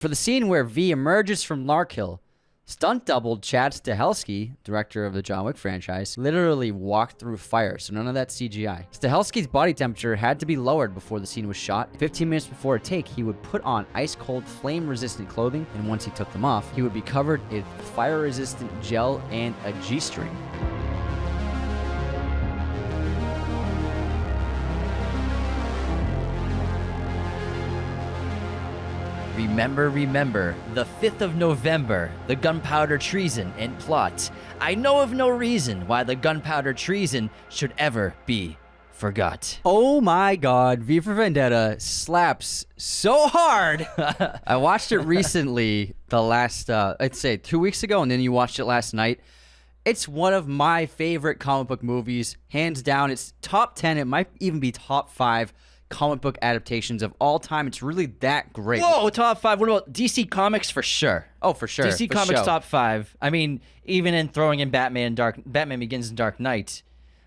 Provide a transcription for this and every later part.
For the scene where V emerges from Larkhill, stunt double Chad Stahelski, director of the John Wick franchise, literally walked through fire, so none of that CGI. Stahelski's body temperature had to be lowered before the scene was shot. 15 minutes before a take, he would put on ice-cold, flame-resistant clothing, and once he took them off, he would be covered in fire-resistant gel and a G-string. Remember, the 5th of November, the gunpowder treason and plot. I know of no reason why the gunpowder treason should ever be forgot. Oh my God, V for Vendetta slaps so hard. I watched it recently, the last, I'd say 2 weeks ago, and then you watched it last night. It's one of my favorite comic book movies, hands down. It's top 10, it might even be top 5 comic book adaptations of all time. It's really that great. Whoa, top 5. What about DC Comics? For sure. Oh, for sure. DC Comics top 5. I mean, even in throwing in Batman Begins and Dark Knight.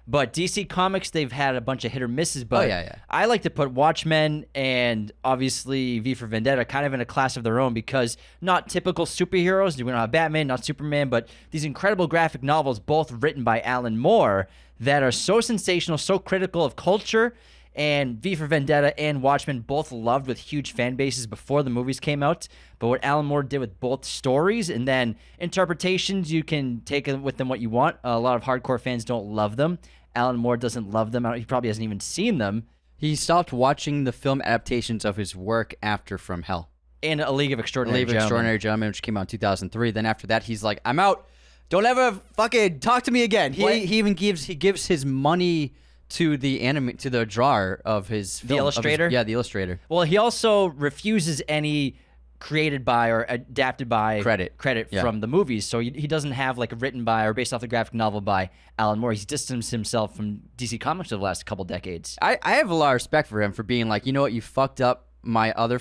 But DC Comics, they've had a bunch of hit or misses. But I like to put Watchmen and obviously V for Vendetta kind of in a class of their own, because not typical superheroes. We don't have Batman, not Superman, but these incredible graphic novels, both written by Alan Moore, that are so sensational, so critical of culture. And V for Vendetta and Watchmen both loved with huge fan bases before the movies came out. But what Alan Moore did with both stories and then interpretations, you can take with them what you want. A lot of hardcore fans don't love them. Alan Moore doesn't love them. He probably hasn't even seen them. He stopped watching the film adaptations of his work after From Hell. And A League of Extraordinary Gentlemen, which came out in 2003. Then after that, he's like, I'm out. Don't ever fucking talk to me again. He even gives his money to the drawer of his film, the illustrator. The illustrator. Well, he also refuses any created by or adapted by credit from the movies. So he doesn't have like a written by or based off the graphic novel by Alan Moore. He's distanced himself from DC Comics over the last couple decades. I have a lot of respect for him for being like, you know what, you fucked up my other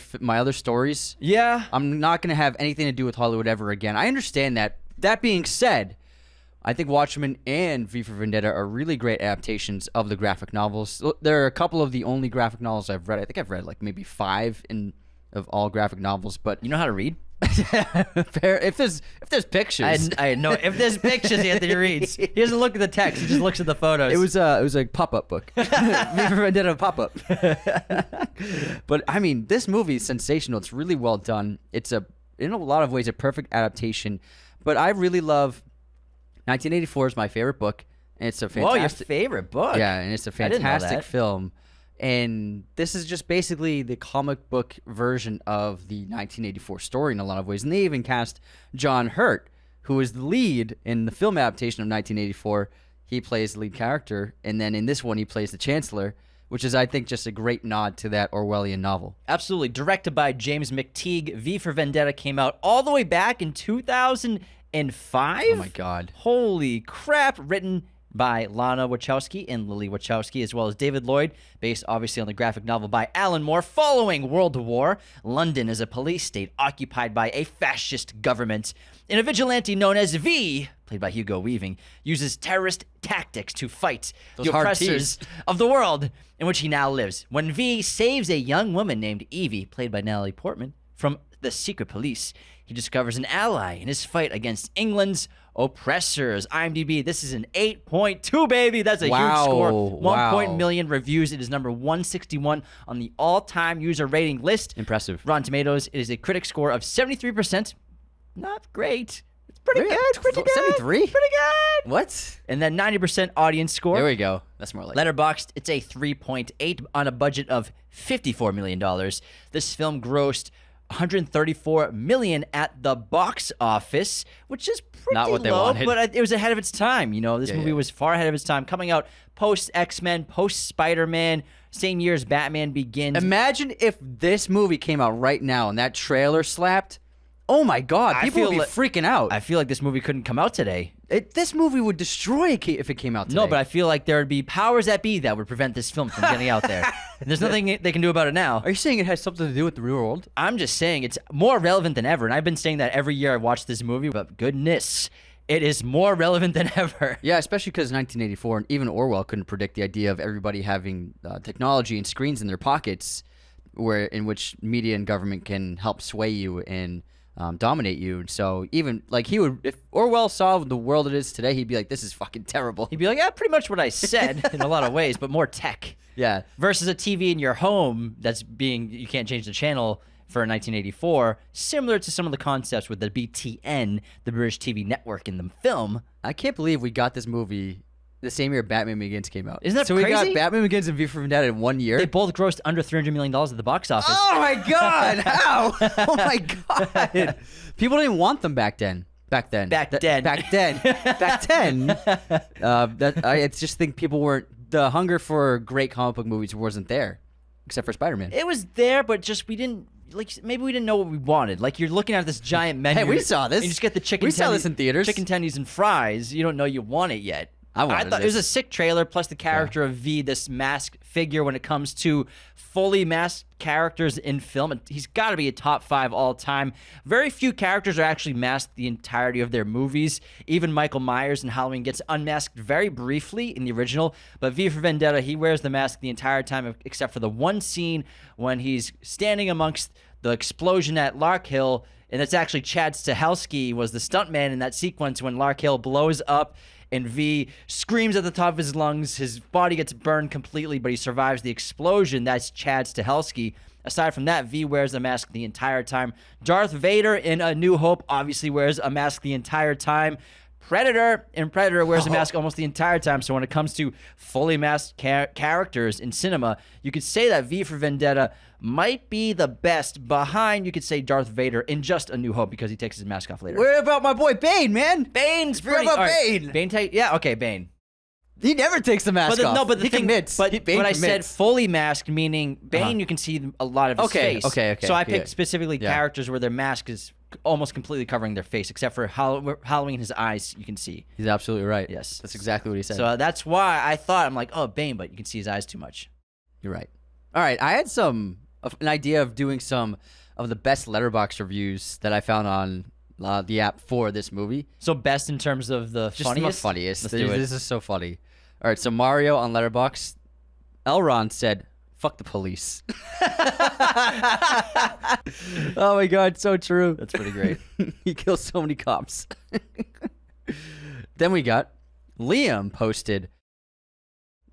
stories. Yeah, I'm not gonna have anything to do with Hollywood ever again. I understand that. That being said, I think Watchmen and V for Vendetta are really great adaptations of the graphic novels. There are a couple of the only graphic novels I've read. I think I've read like maybe 5 of all graphic novels. But you know how to read? If there's pictures, I know. If there's pictures, Anthony reads. He doesn't look at the text. He just looks at the photos. It was a pop-up book. V for Vendetta pop-up. But I mean, this movie is sensational. It's really well done. It's in a lot of ways a perfect adaptation. But I really love 1984 is my favorite book, and it's a fantastic... Whoa, your favorite book? Yeah, and it's a fantastic film. And this is just basically the comic book version of the 1984 story in a lot of ways. And they even cast John Hurt, who is the lead in the film adaptation of 1984. He plays the lead character, and then in this one he plays the Chancellor, which is, I think, just a great nod to that Orwellian novel. Absolutely. Directed by James McTeague, V for Vendetta came out all the way back in 2005? Oh my God. Holy crap. Written by Lana Wachowski and Lily Wachowski, as well as David Lloyd, based obviously on the graphic novel by Alan Moore. Following World War, London is a police state occupied by a fascist government, and a vigilante known as V, played by Hugo Weaving, uses terrorist tactics to fight the oppressors of the world in which he now lives. When V saves a young woman named Evey, played by Natalie Portman, from the secret police, he discovers an ally in his fight against England's oppressors. IMDb, this is an 8.2, baby. That's a huge score. 1 million reviews. It is number 161 on the all-time user rating list. Impressive. Rotten Tomatoes, it is a critic score of 73%. Not great. It's pretty good. Pretty good. 73? Pretty good. What? And then 90% audience score. There we go. That's more like Letterboxd, it's a 3.8 on a budget of $54 million. This film grossed $134 million at the box office, which is pretty not what they low, wanted. but it was ahead of its time. You know, this movie was far ahead of its time, coming out post X-Men, post Spider-Man, same year as Batman Begins. Imagine if this movie came out right now and that trailer slapped. Oh my God, people would be freaking out. I feel like this movie couldn't come out today. This movie would destroy if it came out today. No, but I feel like there would be powers that be that would prevent this film from getting out there. And there's nothing they can do about it now. Are you saying it has something to do with the real world? I'm just saying it's more relevant than ever. And I've been saying that every year I watch this movie, but goodness, it is more relevant than ever. Yeah, especially because 1984, and even Orwell couldn't predict the idea of everybody having technology and screens in their pockets. in which media and government can help sway you and dominate you. So even like if Orwell saw the world it is today, he'd be like, this is fucking terrible. He'd be like, yeah, pretty much what I said in a lot of ways, but more tech. Yeah. Versus a TV in your home you can't change the channel for 1984, similar to some of the concepts with the BTN, the British TV network in the film. I can't believe we got this movie the same year Batman Begins came out. Isn't that so crazy? So we got Batman Begins and V for Vendetta in 1 year. They both grossed under $300 million at the box office. Oh my God! How? Oh my God! People didn't want them back then. I just think people weren't. The hunger for great comic book movies wasn't there, except for Spider-Man. It was there, but just maybe we didn't know what we wanted. Like you're looking at this giant menu. Hey, we saw this. And you just get the chicken. We saw this in theaters. Chicken tendies and fries. You don't know you want it yet. I thought it was a sick trailer, plus the character of V, this masked figure. When it comes to fully masked characters in film, he's got to be a top 5 all time. Very few characters are actually masked the entirety of their movies. Even Michael Myers in Halloween gets unmasked very briefly in the original, but V for Vendetta, he wears the mask the entire time, except for the one scene when he's standing amongst the explosion at Lark Hill, and it's actually Chad Stahelski was the stuntman in that sequence when Lark Hill blows up and V screams at the top of his lungs. His body gets burned completely, but he survives the explosion. That's Chad Stahelski. Aside from that, V wears a mask the entire time. Darth Vader in A New Hope obviously wears a mask the entire time. Predator wears a mask almost the entire time. So when it comes to fully masked characters in cinema, you could say that V for Vendetta might be the best behind, you could say, Darth Vader in just A New Hope because he takes his mask off later. What about my boy Bane, man? Bane's pretty... What about Bane? Bane. He never takes the mask off. No, but the he thing... commits. But I commits. said fully masked, meaning Bane, you can see a lot of his face. Okay. So I picked specifically characters where their mask is almost completely covering their face, except for Halloween, his eyes, you can see. He's absolutely right. Yes. That's exactly what he said. So that's why I thought, I'm like, oh, Bane, but you can see his eyes too much. You're right. All right, I had an idea of doing some of the best Letterboxd reviews that I found on the app for this movie. So best in terms of the Just funniest? the funniest. Let's do it. This is so funny. All right, so Mario on Letterboxd, Elron said, "Fuck the police." Oh my God, so true. That's pretty great. He kills so many cops. Then we got Liam posted,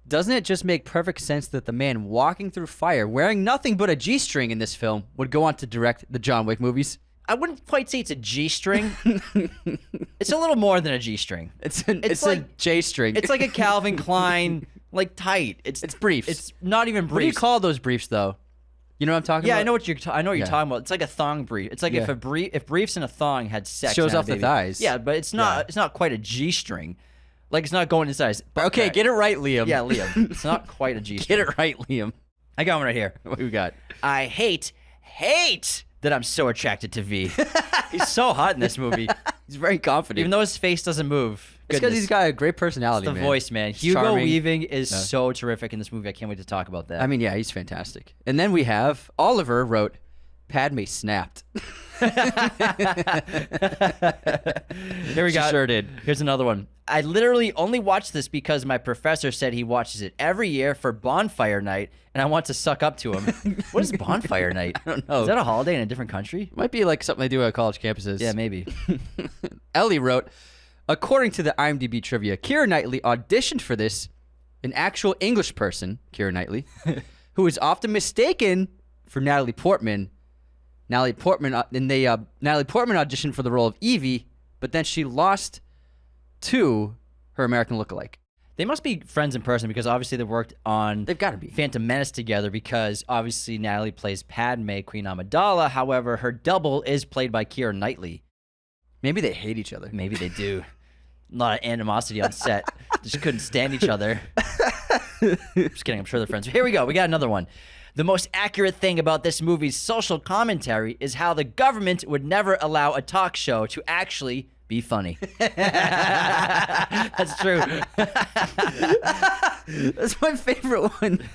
"Doesn't it just make perfect sense that the man walking through fire wearing nothing but a G-string in this film would go on to direct the John Wick movies?" I wouldn't quite say it's a G-string. It's a little more than a G-string. It's like a J-string. It's like a Calvin Klein, like tight. It's briefs. It's not even briefs. What do you call those briefs, though? You know what I'm talking about? Yeah, I know what you're talking about. It's like a thong brief. It's like if briefs and a thong had sex. Shows off the baby. thighs. Yeah, but it's not. It's not quite a G-string. Like it's not going inside. Okay, get it right, Liam. Yeah, Liam. It's not quite a G-string. Get it right, Liam. I got one right here. What we got? I hate that I'm so attracted to V. He's so hot in this movie. He's very confident. Even though his face doesn't move. It's because he's got a great personality, it's the man. voice, man. He's Hugo charming. Weaving is so terrific in this movie. I can't wait to talk about that. I mean, yeah, he's fantastic. And then we have Oliver wrote, "Padme snapped." Here we go. Sure did. Here's another one. I literally only watched this because my professor said he watches it every year for bonfire night, and I want to suck up to him. What is bonfire night? I don't know. Is that a holiday in a different country? Might be like something they do at college campuses. Yeah, maybe. Ellie wrote, "According to the IMDb trivia, Keira Knightley auditioned for this, an actual English person, Keira Knightley, who is often mistaken for Natalie Portman. Natalie Portman auditioned for the role of Evey, but then she lost to her American lookalike." They must be friends in person because obviously they worked on They've got to be. Phantom Menace together because obviously Natalie plays Padme, Queen Amidala. However, her double is played by Keira Knightley. Maybe they hate each other. Maybe they do. A lot of animosity on set. Just couldn't stand each other. Just kidding. I'm sure they're friends. Here we go. We got another one. The most accurate thing about this movie's social commentary is how the government would never allow a talk show to actually be funny. That's true. That's my favorite one.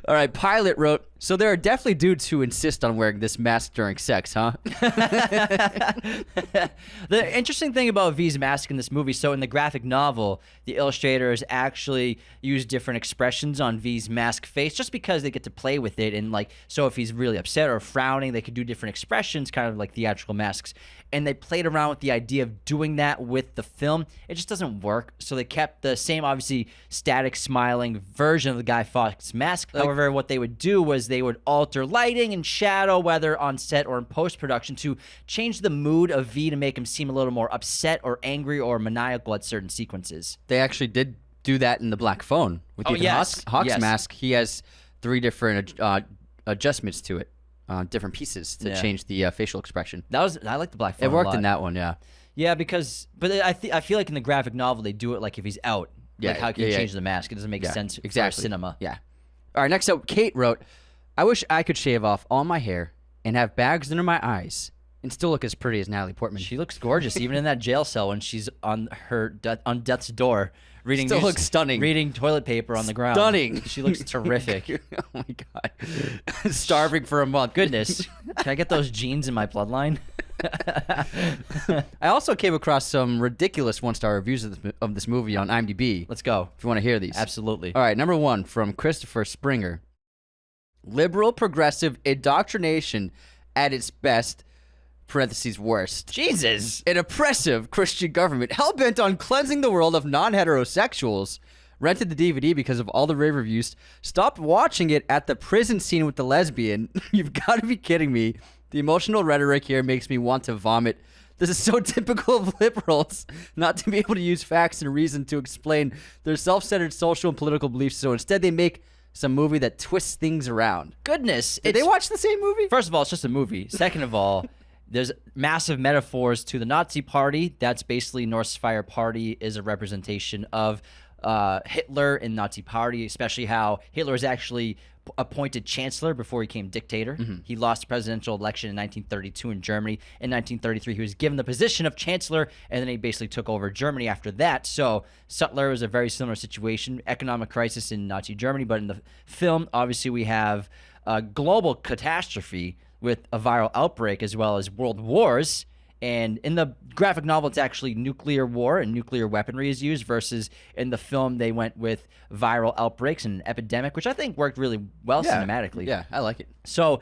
All right, Pilot wrote, so there are definitely dudes who insist on wearing this mask during sex, huh? The interesting thing about V's mask in this movie, so in the graphic novel, the illustrators actually use different expressions on V's mask face just because they get to play with it. And like, so if he's really upset or frowning, they could do different expressions, kind of like theatrical masks. And they played around with the idea of doing that with the film. It just doesn't work. So they kept the same, obviously, static smiling version of the Guy Fawkes mask. However, what they would do was they would alter lighting and shadow, whether on set or in post-production, to change the mood of V to make him seem a little more upset or angry or maniacal at certain sequences. They actually did do that in The Black Phone. With Ethan Hawke's mask, he has 3 different adjustments to it. Different pieces to change the facial expression. I like the Black Phone. It worked in that one, yeah. Yeah, but I feel like in the graphic novel they do it like if he's out. Yeah, like how can you change the mask? It doesn't make sense for cinema. Yeah. All right, next up, Kate wrote, I wish I could shave off all my hair and have bags under my eyes and still look as pretty as Natalie Portman. She looks gorgeous, even in that jail cell when she's on death's door. Still looks stunning. Reading toilet paper on the ground. Stunning. She looks terrific. Oh my God. Starving for a month. Goodness. Can I get those genes in my bloodline? I also came across some ridiculous 1-star reviews of this movie on IMDb. Let's go. If you want to hear these. Absolutely. All right, number 1 from Christopher Springer. Liberal progressive indoctrination at its best. Parentheses worst. Jesus. An oppressive Christian government hell-bent on cleansing the world of non-heterosexuals. Rented the DVD because of all the rave reviews. Stopped watching it at the prison scene with the lesbian. You've got to be kidding me. The emotional rhetoric here makes me want to vomit. This is so typical of liberals, not to be able to use facts and reason to explain their self-centered social and political beliefs. So instead they make some movie that twists things around. Goodness. Did they watch the same movie? First of all, it's just a movie. Second of all, there's massive metaphors to the Nazi Party. That's basically North's Fire Party is a representation of Hitler and Nazi Party, especially how Hitler was actually appointed chancellor before he became dictator. He lost the presidential election in 1932 in Germany. In 1933, he was given the position of chancellor, and then he basically took over Germany after that. So Sutler was a very similar situation, economic crisis in Nazi Germany. But in the film, obviously, we have a global catastrophe with a viral outbreak as well as world wars. And in the graphic novel, it's actually nuclear war and nuclear weaponry is used, versus in the film, they went with viral outbreaks and an epidemic, which I think worked really well cinematically. Yeah, I like it. So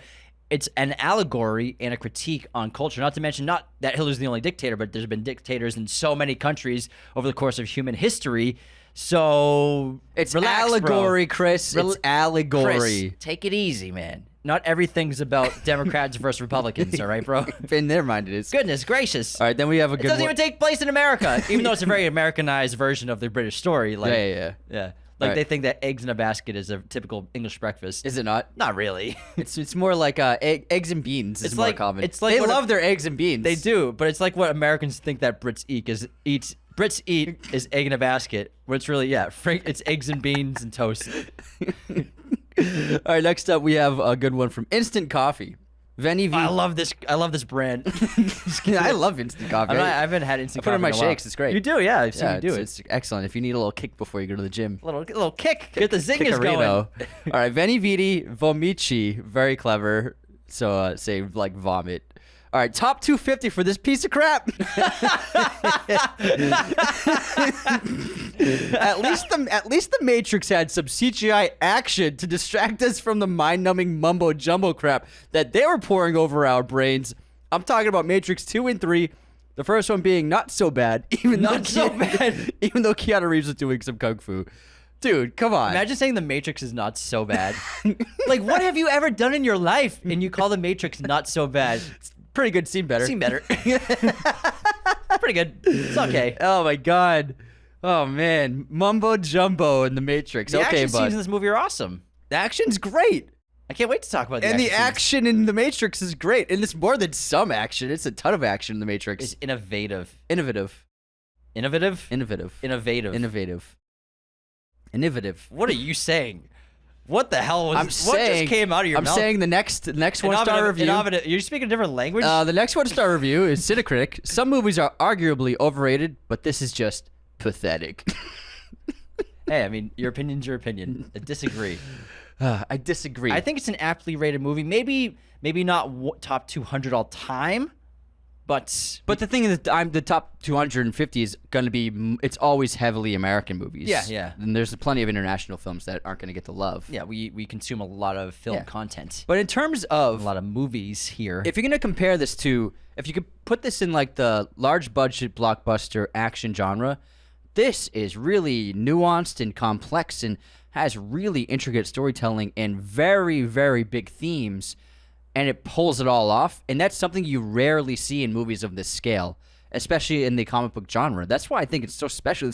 it's an allegory and a critique on culture, not to mention not that Hitler's the only dictator, but there's been dictators in so many countries over the course of human history. So it's relax, allegory, bro. Chris. It's allegory. Chris, take it easy, man. Not everything's about Democrats versus Republicans, all right, bro? In their mind, it is. Goodness gracious. All right, then we have a good It doesn't even take place in America, even though it's a very Americanized version of the British story. Like, yeah. Like, they think that eggs in a basket is a typical English breakfast. Is it not? Not really. It's more like eggs and beans is more common. It's like they love their eggs and beans. They do, but it's like what Americans think that Brits eat is egg in a basket, where it's really, it's eggs and beans and toast. All right, next up we have a good one from Instant Coffee. Vendetta. I love this brand. I love Instant Coffee. I haven't had Instant Coffee. I put it in my shakes. It's great. You do, yeah. I've seen you do it. It's excellent. If you need a little kick before you go to the gym. A little kick. Get the zingers going. All right, Vendetta Vomici. Very clever. So say like vomit. All right, top 250 for this piece of crap. At least the Matrix had some CGI action to distract us from the mind-numbing mumbo jumbo crap that they were pouring over our brains. I'm talking about Matrix 2 and 3. The first one being not so bad, even though Keanu Reeves was doing some kung fu. Dude, come on. Imagine saying The Matrix is not so bad. Like, what have you ever done in your life and you call The Matrix not so bad? Pretty good. Seen better. Pretty good. It's okay. Oh my god. Oh man. Mumbo jumbo in The Matrix. The action scenes in this movie are awesome. The action's great. I can't wait to talk about the action in The Matrix is great. And it's more than some action. It's a ton of action in The Matrix. It's innovative. Innovative. What are you saying? What the hell what just came out of your mouth? I'm saying the next 1-star review. You're speaking a different language? The next 1-star review is Cinecritic. Some movies are arguably overrated, but this is just pathetic. Hey, I mean, your opinion's your opinion. I disagree. I disagree. I think it's an aptly rated movie. Maybe not top 200 all time, but the thing is, the top 250 is going to be. It's always heavily American movies. Yeah. And there's plenty of international films that aren't going to get the love. yeah, we consume a lot of film content, But in terms a of, lot of movies here. if you're going to compare this to, if you could put this in like the large budget blockbuster action genre, this is really nuanced and complex and has really intricate storytelling and very, very big themes, and it pulls it all off. And that's something you rarely see in movies of this scale, especially in the comic book genre. That's why I think it's so special.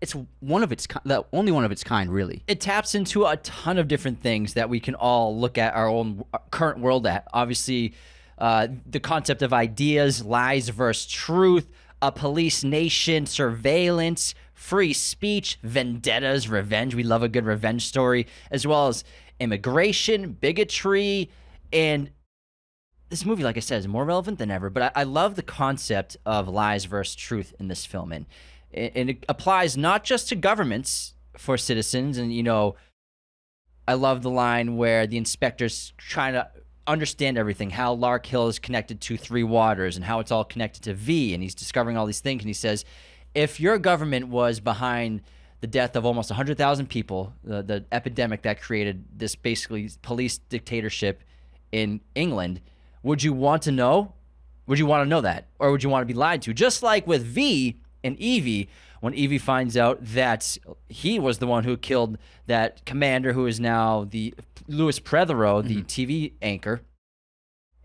It's one of its the only one of its kind, really. It taps into a ton of different things that we can all look at our own current world at. Obviously, the concept of ideas, lies versus truth, a police nation, surveillance, free speech, vendettas, revenge. We love a good revenge story, as well as immigration, bigotry, and this movie, like I said, is more relevant than ever. But I love the concept of lies versus truth in this film, and it applies not just to governments for citizens. And I love the line where the inspector's trying to understand everything, how Lark Hill is connected to Three Waters and how it's all connected to V, and he's discovering all these things, and he says, if your government was behind the death of almost 100,000 people, the epidemic that created this basically police dictatorship in England, would you want to know? Would you want to know that? Or would you want to be lied to? Just like with V and Evey, when Evey finds out that he was the one who killed that commander who is now the Louis Prethero, the TV anchor,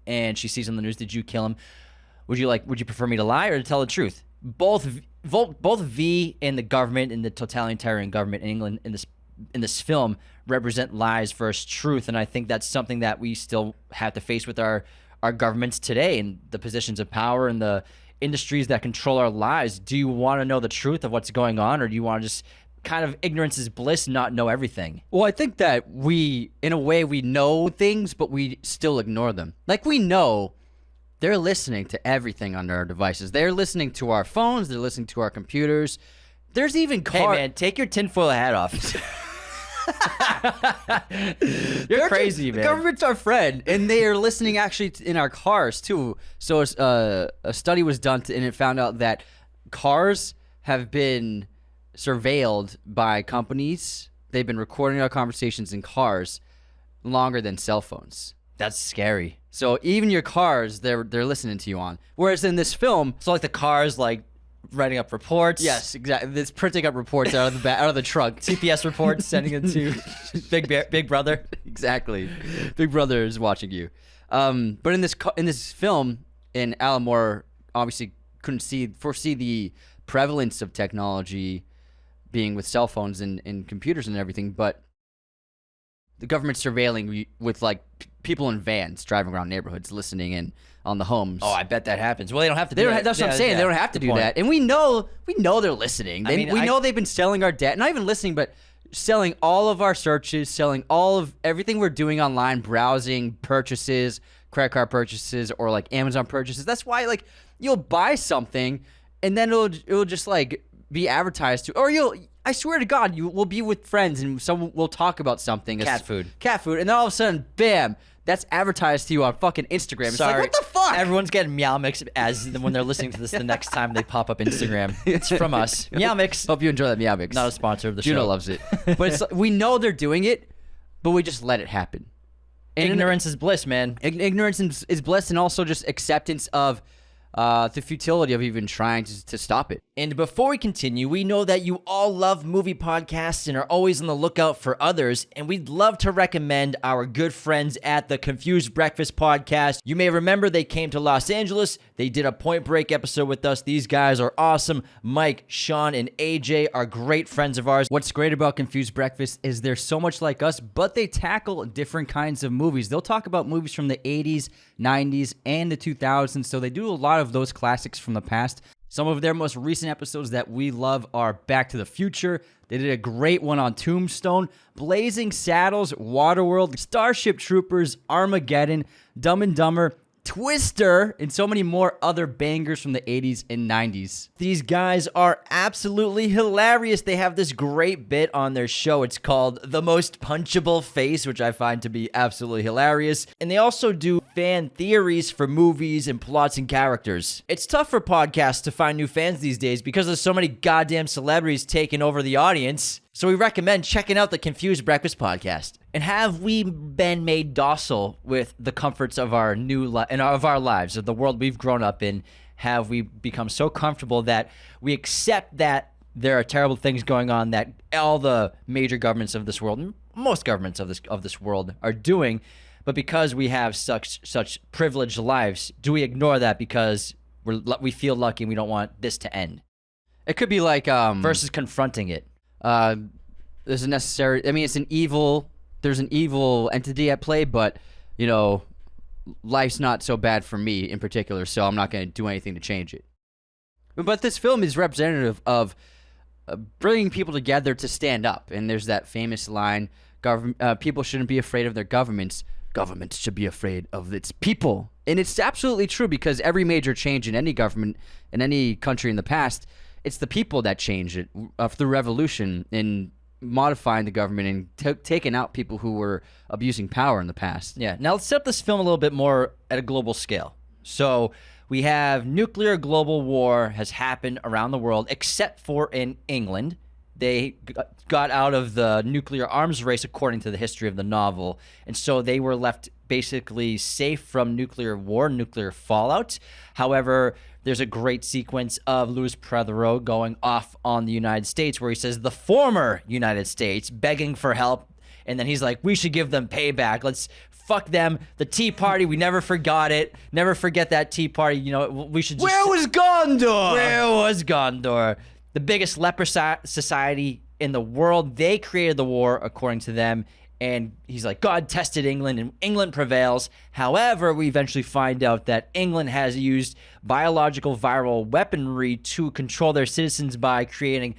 and she sees on the news, did you kill him? Would you prefer me to lie or to tell the truth? Both V and the government and the totalitarian government in England in this film represent lies versus truth, and I think that's something that we still have to face with our governments today and the positions of power and the industries that control our lives. Do you want to know the truth of what's going on, or do you want to just kind of ignorance is bliss, not know everything? Well, I think that we, in a way, we know things, but we still ignore them. Like, we know they're listening to everything on our devices. They're listening to our phones. They're listening to our computers. There's even Hey, man, take your tinfoil hat off. You're crazy, man. The government's our friend, and they are listening actually in our cars, too. So a study was done, and it found out that cars have been surveilled by companies. They've been recording our conversations in cars longer than cell phones. That's scary. So even your cars, they're listening to you on. Whereas in this film, So like the cars, like writing up reports. yes, exactly. It's printing up reports out of the trunk. TPS reports, sending it to Big Brother. Exactly. Big Brother is watching you. But in this film, and Alan Moore obviously couldn't foresee the prevalence of technology being with cell phones and computers and everything, but the government's surveilling with like people in vans driving around neighborhoods, listening in on the homes. Oh, I bet that happens. Well, they don't have to do that. That's what I'm saying. Yeah, they don't have to good do point. that. And we know they're listening. We know they've been selling our data. Not even listening, but selling all of our searches, selling all of everything we're doing online, browsing, purchases, credit card purchases, or like Amazon purchases. That's why like you'll buy something and then it'll just like be advertised to, or I swear to God, you will be with friends and someone will talk about something. Cat food. And then all of a sudden, bam, that's advertised to you on fucking Instagram. It's Sorry. like, what the fuck? Everyone's getting Meow Mix when they're listening to this the next time they pop up Instagram. It's from us. Meow Mix. Hope you enjoy that Meow Mix. Not a sponsor of the Juno show. loves it. But it's, we know they're doing it, but we just let it happen. And Ignorance is bliss, man. Ignorance is bliss, and also just acceptance of the futility of even trying to stop it. And before we continue, we know that you all love movie podcasts and are always on the lookout for others, and we'd love to recommend our good friends at the Confused Breakfast Podcast. You may remember they came to Los Angeles. They did a Point Break episode with us. These guys are awesome. Mike, Sean, and AJ are great friends of ours. What's great about Confused Breakfast is they're so much like us, but they tackle different kinds of movies. They'll talk about movies from the 80s, 90s, and the 2000s, so they do a lot of those classics from the past. Some of their most recent episodes that we love are Back to the Future. They did a great one on Tombstone, Blazing Saddles, Waterworld, Starship Troopers, Armageddon, Dumb and Dumber, Twister, and so many more other bangers from the 80s and 90s. These guys are absolutely hilarious. They have this great bit on their show. It's called The Most Punchable Face, which I find to be absolutely hilarious. And they also do fan theories for movies and plots and characters. It's tough for podcasts to find new fans these days because there's so many goddamn celebrities taking over the audience. So we recommend checking out the Confused Breakfast podcast. And have we been made docile with the comforts of our of our lives, of the world we've grown up in? Have we become so comfortable that we accept that there are terrible things going on that all the major governments of this world, most governments of this world, are doing? But because we have such privileged lives, do we ignore that because we feel lucky and we don't want this to end? It could be like versus confronting it. There's a necessary. I mean, it's an evil. There's an evil entity at play, but you know, life's not so bad for me in particular, so I'm not going to do anything to change it. But this film is representative of bringing people together to stand up. And there's that famous line: people shouldn't be afraid of their governments. Governments should be afraid of its people. And it's absolutely true, because every major change in any government in any country in the past, it's the people that change it through revolution and modifying the government and taking out people who were abusing power in the past. Yeah. Now let's set up this film a little bit more at a global scale. So we have nuclear global war has happened around the world, except for in England. They got out of the nuclear arms race according to the history of the novel, and so they were left basically safe from nuclear war, nuclear fallout. However, there's a great sequence of Louis Prethero going off on the United States where he says the former United States begging for help, and then he's like, we should give them payback. Let's fuck them. The Tea Party, we never forgot it. Never forget that Tea Party. You know, we should just... Where was Gondor? Where was Gondor? The biggest leper society in the world. They created the war, according to them. And he's like, God tested England, and England prevails. However, we eventually find out that England has used biological viral weaponry to control their citizens by creating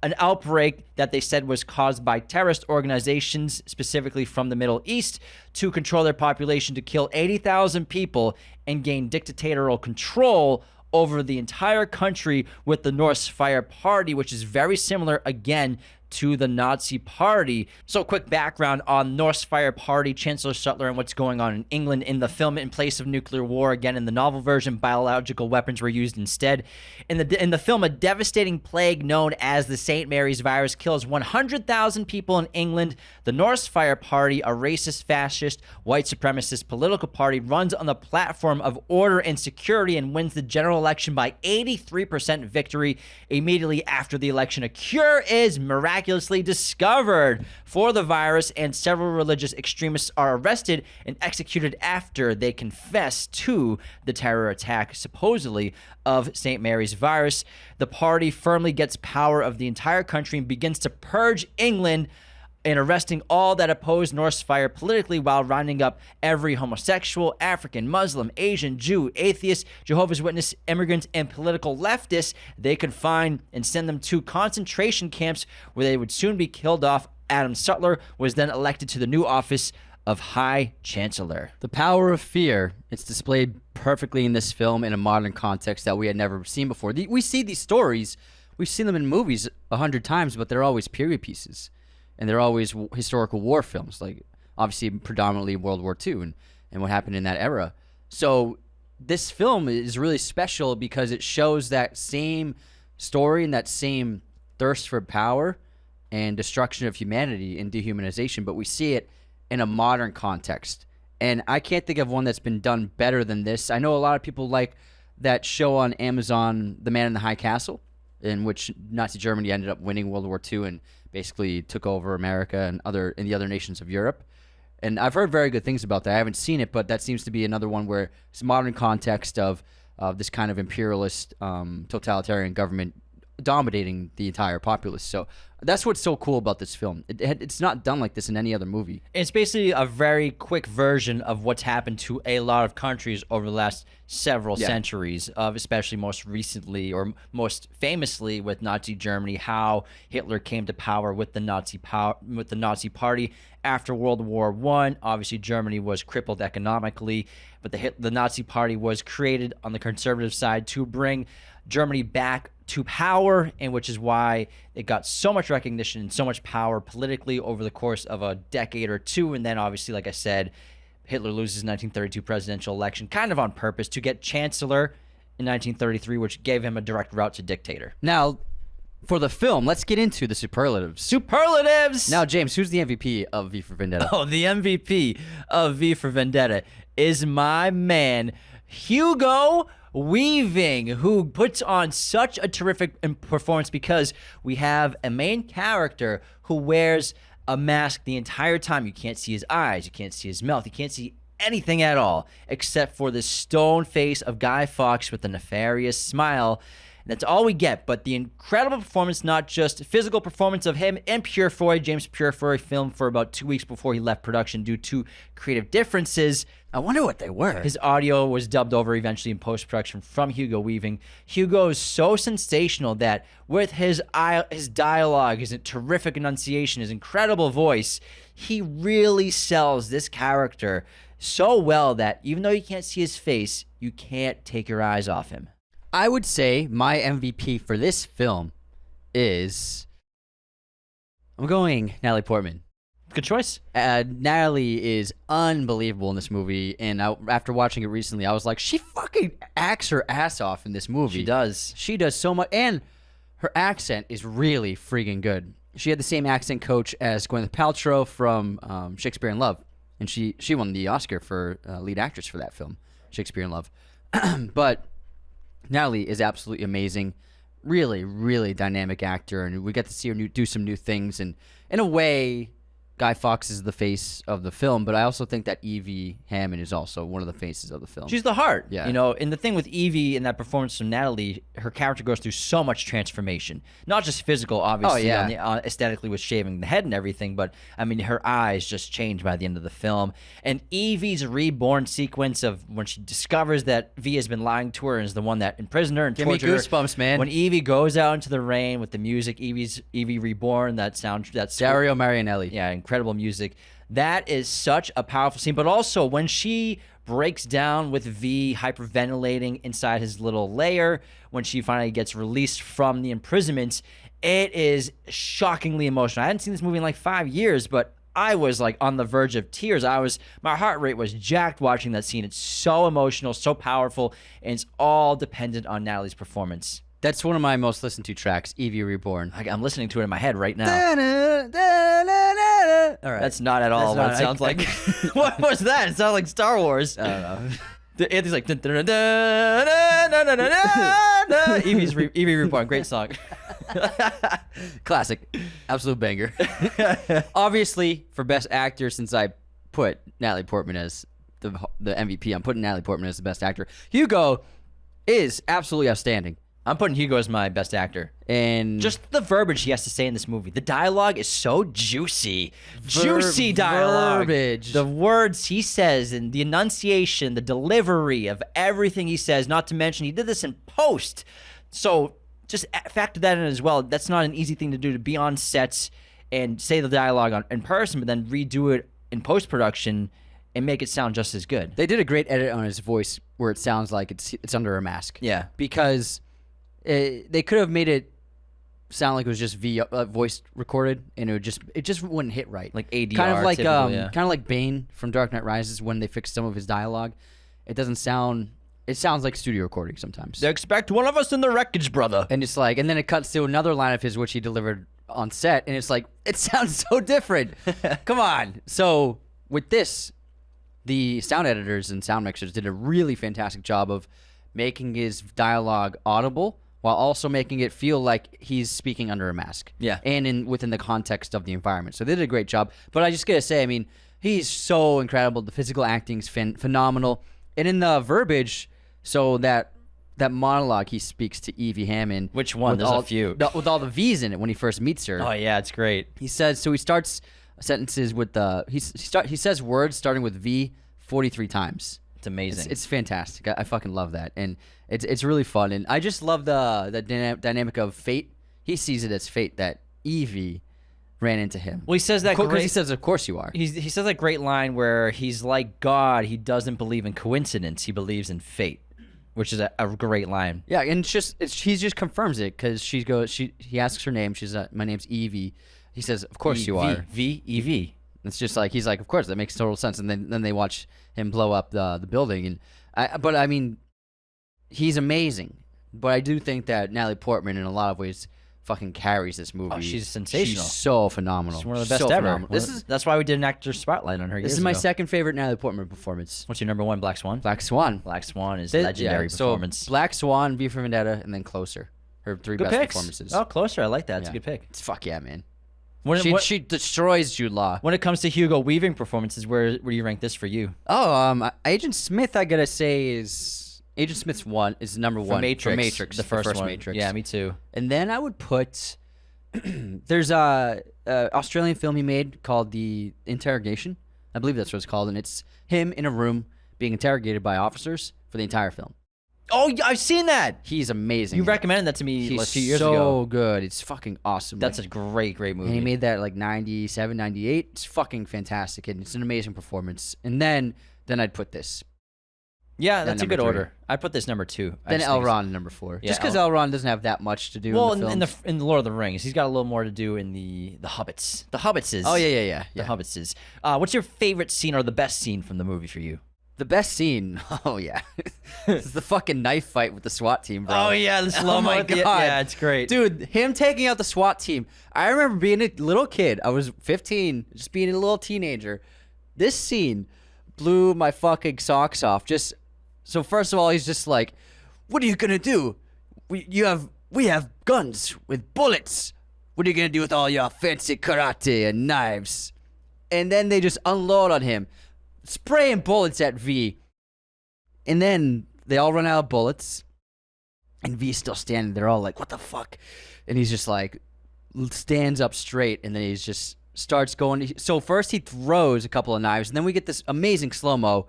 an outbreak that they said was caused by terrorist organizations, specifically from the Middle East, to control their population, to kill 80,000 people and gain dictatorial control over the entire country with the Norse Fire Party, which is very similar, again, to the Nazi Party. So quick background on Norse Fire Party, Chancellor Sutler, and what's going on in England. In the film, in place of nuclear war, again, in the novel version, biological weapons were used instead. In the film, a devastating plague known as the St. Mary's virus kills 100,000 people in England. The Norse Fire Party, a racist, fascist, white supremacist political party, runs on the platform of order and security and wins the general election by 83% victory. Immediately after the election, a cure is miraculously discovered for the virus, and several religious extremists are arrested and executed after they confess to the terror attack, supposedly, of St. Mary's virus. The party firmly gets power of the entire country and begins to purge England and arresting all that oppose Norse Fire politically, while rounding up every homosexual, African, Muslim, Asian, Jew, atheist, Jehovah's Witness, immigrant, and political leftist. They confine and send them to concentration camps where they would soon be killed off. Adam Sutler was then elected to the new office of High Chancellor. The power of fear, it's displayed perfectly in this film in a modern context that we had never seen before. We see these stories, we've seen them in movies 100 times, but they're always period pieces. And they're always historical war films, like obviously predominantly World War II and what happened in that era. So this film is really special because it shows that same story and that same thirst for power and destruction of humanity and dehumanization, but we see it in a modern context. And I can't think of one that's been done better than this. I know a lot of people like that show on Amazon, The Man in the High Castle, in which Nazi Germany ended up winning World War II and basically took over America and the other nations of Europe. And I've heard very good things about that. I haven't seen it, but that seems to be another one where it's a modern context of this kind of imperialist, totalitarian government dominating the entire populace. So that's what's so cool about this film. It's not done like this in any other movie. It's basically a very quick version of what's happened to a lot of countries over the last several centuries, of especially most recently or most famously with Nazi Germany, how Hitler came to power with the Nazi Party after World War I. Obviously, Germany was crippled economically, but the Nazi Party was created on the conservative side to bring Germany back to power, and which is why it got so much recognition and so much power politically over the course of a decade or two. And then obviously, like I said, Hitler loses the 1932 presidential election kind of on purpose to get chancellor in 1933, which gave him a direct route to dictator. Now, for the film, let's get into the superlatives. Superlatives! Now, James, who's the MVP of V for Vendetta? Oh, the MVP of V for Vendetta is my man, Hugo Weaving, who puts on such a terrific performance because we have a main character who wears a mask the entire time. You can't see his eyes, you can't see his mouth, you can't see anything at all except for the stone face of Guy Fawkes with a nefarious smile. That's all we get, but the incredible performance, not just physical performance of him and Purefoy. James Purefoy filmed for about 2 weeks before he left production due to creative differences. I wonder what they were. His audio was dubbed over eventually in post-production from Hugo Weaving. Hugo is so sensational that with his dialogue, his terrific enunciation, his incredible voice, he really sells this character so well that even though you can't see his face, you can't take your eyes off him. I would say my MVP for this film is... I'm going Natalie Portman. Good choice. Natalie is unbelievable in this movie, and after watching it recently, I was like, she fucking acts her ass off in this movie. She does. She does so much, and her accent is really freaking good. She had the same accent coach as Gwyneth Paltrow from Shakespeare in Love, and she won the Oscar for lead actress for that film, Shakespeare in Love. But Natalie is absolutely amazing. Really, really dynamic actor, and we get to see her do some new things, and in a way, Guy Fawkes is the face of the film, but I also think that Evey Hammond is also one of the faces of the film. She's the heart. Yeah. You know, and the thing with Evey and that performance from Natalie, her character goes through so much transformation. Not just physical, obviously, aesthetically with shaving the head and everything, but, I mean, her eyes just change by the end of the film. And Evey's reborn sequence of when she discovers that V has been lying to her and is the one that imprisoned her and tortured her. Give me goosebumps, man. When Evey goes out into the rain with the music, Evey Reborn, that sound, that's Dario Marianelli. Yeah, incredible music. That is such a powerful scene. But also when she breaks down with V hyperventilating inside his little lair, when she finally gets released from the imprisonment, it is shockingly emotional. I hadn't seen this movie in like 5 years, but I was like on the verge of tears. My heart rate was jacked watching that scene. It's so emotional, so powerful, and it's all dependent on Natalie's performance. That's one of my most listened to tracks, Evey Reborn. I'm listening to it in my head right now. All right. That's not at all what it sounds like. What was that? It sounded like Star Wars. I don't know. Anthony's like, Evey Reborn, great song. Classic. Absolute banger. Obviously, for Best Actor, since I put Natalie Portman as the MVP, I'm putting Natalie Portman as the Best Actor. Hugo is absolutely outstanding. I'm putting Hugo as my Best Actor. And just the verbiage he has to say in this movie. The dialogue is so juicy. Juicy dialogue. Verbiage. The words he says and the enunciation, the delivery of everything he says, not to mention he did this in post. So just factor that in as well. That's not an easy thing to do, to be on sets and say the dialogue in person, but then redo it in post-production and make it sound just as good. They did a great edit on his voice where it sounds like it's under a mask. Yeah. Because they could have made it sound like it was just voice recorded, and it just wouldn't hit right. Like ADR, kind of like yeah. kind of like Bane from Dark Knight Rises when they fixed some of his dialogue. It doesn't sound. It sounds like studio recording sometimes. They expect one of us in the wreckage, brother. And it's like, and then it cuts to another line of his which he delivered on set, and it's like it sounds so different. Come on. So with this, the sound editors and sound mixers did a really fantastic job of making his dialogue audible, while also making it feel like he's speaking under a mask. Yeah. And within the context of the environment. So they did a great job. But I just gotta say, I mean, he's so incredible. The physical acting's phenomenal. And in the verbiage, so that that monologue he speaks to Evey Hammond. Which one? With There's all, a few. With all the V's in it when he first meets her. Oh yeah, it's great. He says, so he starts sentences with the, he says words starting with V 43 times. It's amazing. It's fantastic. I fucking love that. And it's really fun. And I just love the dynamic of fate. He sees it as fate that Evey ran into him. Well, he says that Because great. he says, of course you are. He says that great line where he's like God. He doesn't believe in coincidence. He believes in fate, which is a great line. Yeah, and he just confirms it because he asks her name. She's my name's Evey. He says, of course you are. Evey. It's just like he's like, of course, that makes total sense. And then they watch him blow up the building. But I mean, he's amazing. But I do think that Natalie Portman, in a lot of ways, fucking carries this movie. Oh, she's sensational. She's so phenomenal. She's one of the best so ever. Phenomenal. That's why we did an actor spotlight on her. This is my second favorite Natalie Portman performance. What's your number one? Black Swan. Black Swan. Black Swan is legendary performance. So Black Swan, V for Vendetta, and then Closer. Her three Good best picks. performances. Oh, Closer. I like that. It's a good pick. It's fuck yeah, man. She destroys Jude Law. When it comes to Hugo Weaving performances, where do you rank this for you? Oh, Agent Smith, I gotta say is Agent Smith's number one. For Matrix, the first one. Matrix. Yeah, me too. And then I would put there's a Australian film he made called The Interrogation. I believe that's what it's called, and it's him in a room being interrogated by officers for the entire film. Oh, I've seen that. He's amazing. You recommended that to me a few years ago. So good. It's fucking awesome. That's a great movie. And he made that like 97, 98. It's fucking fantastic, and it's an amazing performance. And then I'd put this. Yeah, that's a good 3. order. I put this number 2. Then Elrond number 4. Yeah, just because Elrond doesn't have that much to do. in the films. in the Lord of the Rings, he's got a little more to do in the Hobbits. The Hobbitses. Oh yeah. The Hobbitses. What's your favorite scene or the best scene from the movie for you? The best scene, oh yeah, it's the fucking knife fight with the SWAT team, bro. Oh yeah, the slow-mo. Oh my god, yeah, it's great, dude. Him taking out the SWAT team. I remember being a little kid. I was 15, just being a little teenager. This scene blew my fucking socks off. So first of all, he's just like, "What are you gonna do? We have guns with bullets. What are you gonna do with all your fancy karate and knives?" And then they just unload on him, spraying bullets at V. And then they all run out of bullets. And V's still standing there all like, what the fuck? And he's just like, stands up straight. And then he just starts going. So first he throws a couple of knives. And then we get this amazing slow-mo.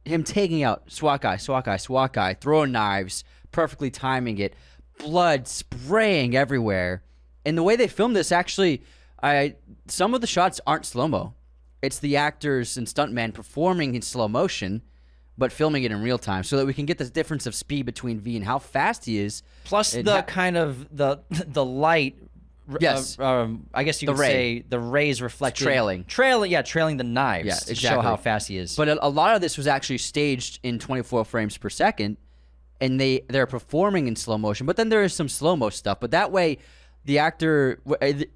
Him taking out SWAT guy, throwing knives, perfectly timing it. Blood spraying everywhere. And the way they filmed this, actually, some of the shots aren't slow-mo. It's the actors and stuntmen performing in slow motion, but filming it in real time, so that we can get the difference of speed between V and how fast he is. Plus the kind of the light. Yes. I guess you could say the rays reflecting. Trailing the knives to show how fast he is. But a lot of this was actually staged in 24 frames per second, and they're performing in slow motion. But then there is some slow-mo stuff. But that way, the actor,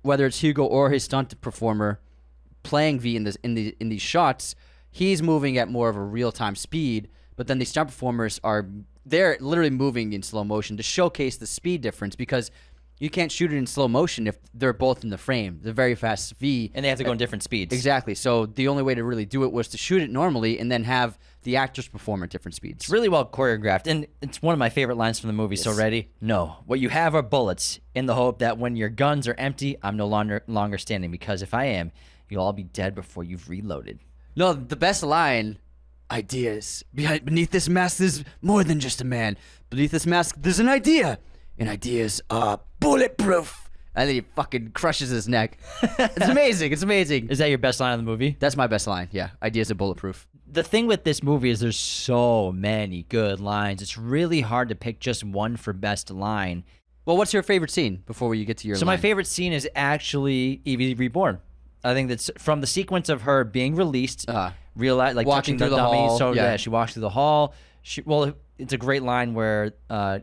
whether it's Hugo or his stunt performer, playing V in these shots, he's moving at more of a real-time speed, but then the stunt performers they're literally moving in slow motion to showcase the speed difference, because you can't shoot it in slow motion if they're both in the frame. The very fast V. And they have to go in different speeds. Exactly. So the only way to really do it was to shoot it normally and then have the actors perform at different speeds. It's really well choreographed, and it's one of my favorite lines from the movie. Yes. So ready? No. What you have are bullets, in the hope that when your guns are empty, I'm no longer standing, because if I am, you'll all be dead before you've reloaded. No, the best line, ideas. Beneath this mask, there's more than just a man. Beneath this mask, there's an idea. And ideas are bulletproof. And then he fucking crushes his neck. It's amazing. It's amazing. Is that your best line of the movie? That's my best line, yeah. Ideas are bulletproof. The thing with this movie is there's so many good lines. It's really hard to pick just one for best line. Well, what's your favorite scene before you get to your line? So my favorite scene is actually Evey Reborn. I think that's from the sequence of her being released, realize like walking touching through the dummy. hall. So yeah, she walks through the hall. It's a great line where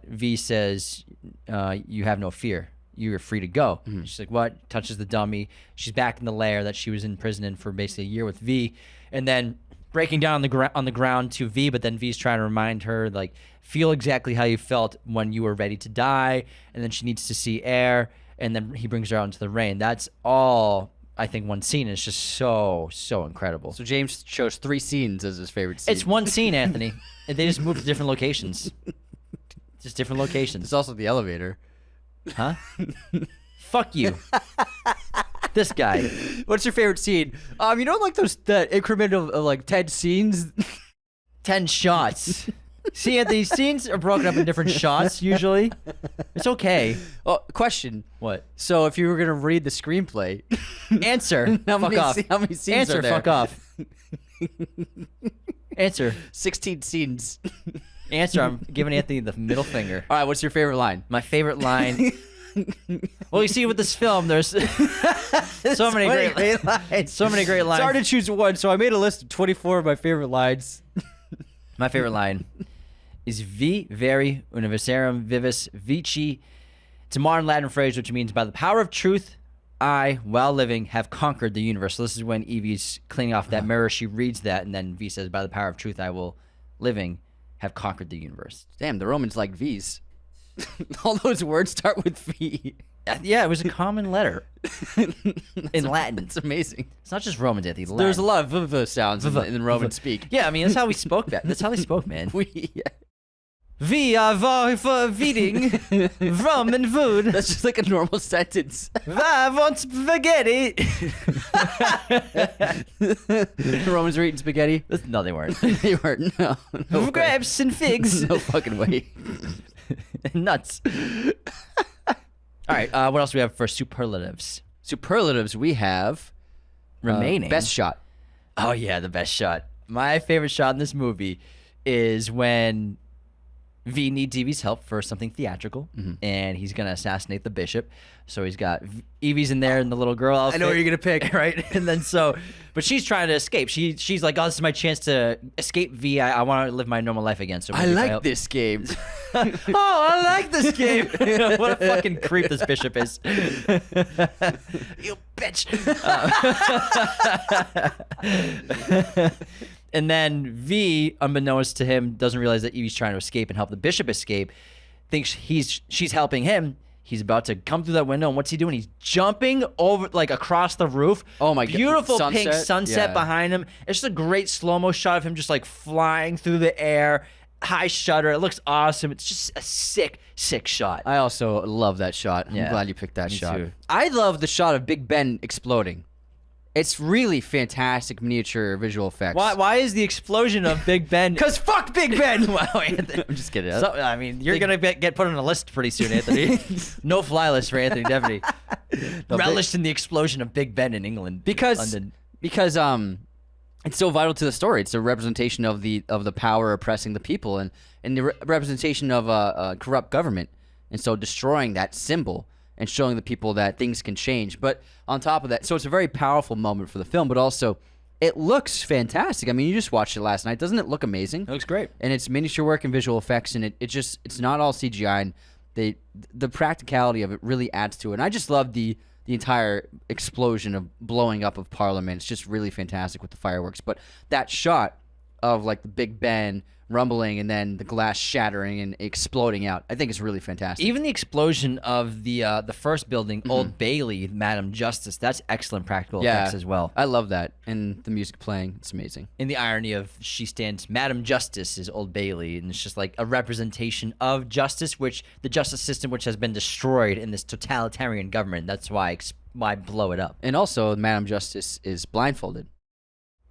V says, "You have no fear. You are free to go." Mm-hmm. She's like, "What?" Touches the dummy. She's back in the lair that she was in prison in for basically a year with V, and then breaking down on the ground to V. But then V's trying to remind her, like, feel exactly how you felt when you were ready to die, and then she needs to see air, and then he brings her out into the rain. That's all. I think one scene is just so incredible. So James chose 3 scenes as his favorite scene. It's one scene, Anthony. And they just moved to different locations. Just different locations. It's also the elevator. Huh? Fuck you. This guy. What's your favorite scene? You know, like that increment of like 10 scenes. 10 shots. See, Anthony, scenes are broken up in different shots usually. It's okay. Oh, question. What? So if you were gonna read the screenplay, Answer. Fuck off. How many scenes Answer. are there? Fuck off. Answer. 16 scenes. Answer. I'm giving Anthony the middle finger. All right, what's your favorite line? My favorite line. Well, you see, with this film, there's so many great lines. So many great lines. It's hard to choose one, so I made a list of 24 of my favorite lines. My favorite line is "Vi veri universarum vivis vici." It's a modern Latin phrase which means, "By the power of truth, I, while living, have conquered the universe." So this is when Evey's cleaning off that mirror. She reads that, and then V says, "By the power of truth, I will, living, have conquered the universe." Damn, the Romans like V's. All those words start with V. Yeah, it was a common letter in Latin. It's amazing. It's not just Romans, Anthony. Latin. There's a lot of v sounds in Roman speak. Yeah, I mean, that's how we spoke back. That's how they spoke, man. We are for feeding rum and food. That's just like a normal sentence. I want spaghetti. The Romans were eating spaghetti. No, they weren't. They weren't. No way. Grapes and figs. No fucking way. Nuts. All right, what else do we have for superlatives? Superlatives, we have Remaining. best shot. Oh, yeah, the best shot. My favorite shot in this movie is when V needs Evey's help for something theatrical, and he's going to assassinate the bishop. So he's got Evey's in there and the little girl outfit. I know what you're going to pick. Right? And then but she's trying to escape. She's like, oh, this is my chance to escape V. I want to live my normal life again. So I like this game. Oh, I like this game. What a fucking creep this bishop is. You bitch. And then V, unbeknownst to him, doesn't realize that Evey's trying to escape and help the bishop escape. Thinks she's helping him. He's about to come through that window, and what's he doing? He's jumping over, like, across the roof. Oh my god! Beautiful pink sunset behind him. It's just a great slow-mo shot of him just like flying through the air. High shutter. It looks awesome. It's just a sick shot. I also love that shot. I'm glad you picked that shot. Too. I love the shot of Big Ben exploding. It's really fantastic miniature visual effects. Why is the explosion of Big Ben? Because fuck Big Ben! Wow, Anthony. I'm just kidding. I mean, you're going to get put on a list pretty soon, Anthony. No fly list for Anthony Deveney. Relished in the explosion of Big Ben in England. London. Because it's so vital to the story. It's a representation of the power oppressing the people and the representation of a corrupt government. And so destroying that symbol and showing the people that things can change. But on top of that, so it's a very powerful moment for the film, but also it looks fantastic. I mean, you just watched it last night. Doesn't it look amazing? It looks great. And it's miniature work and visual effects, and it's not all CGI, and the practicality of it really adds to it. And I just love the entire explosion of blowing up of Parliament. It's just really fantastic with the fireworks. But that shot of like the Big Ben rumbling and then the glass shattering and exploding out, I think it's really fantastic. Even the explosion of the first building, Old Bailey, Madam Justice, that's excellent practical effects as well. I love that. And the music playing, it's amazing. And the irony of Madam Justice is Old Bailey, and it's just like a representation of justice, which the justice system which has been destroyed in this totalitarian government. That's why blow it up. And also, Madam Justice is blindfolded.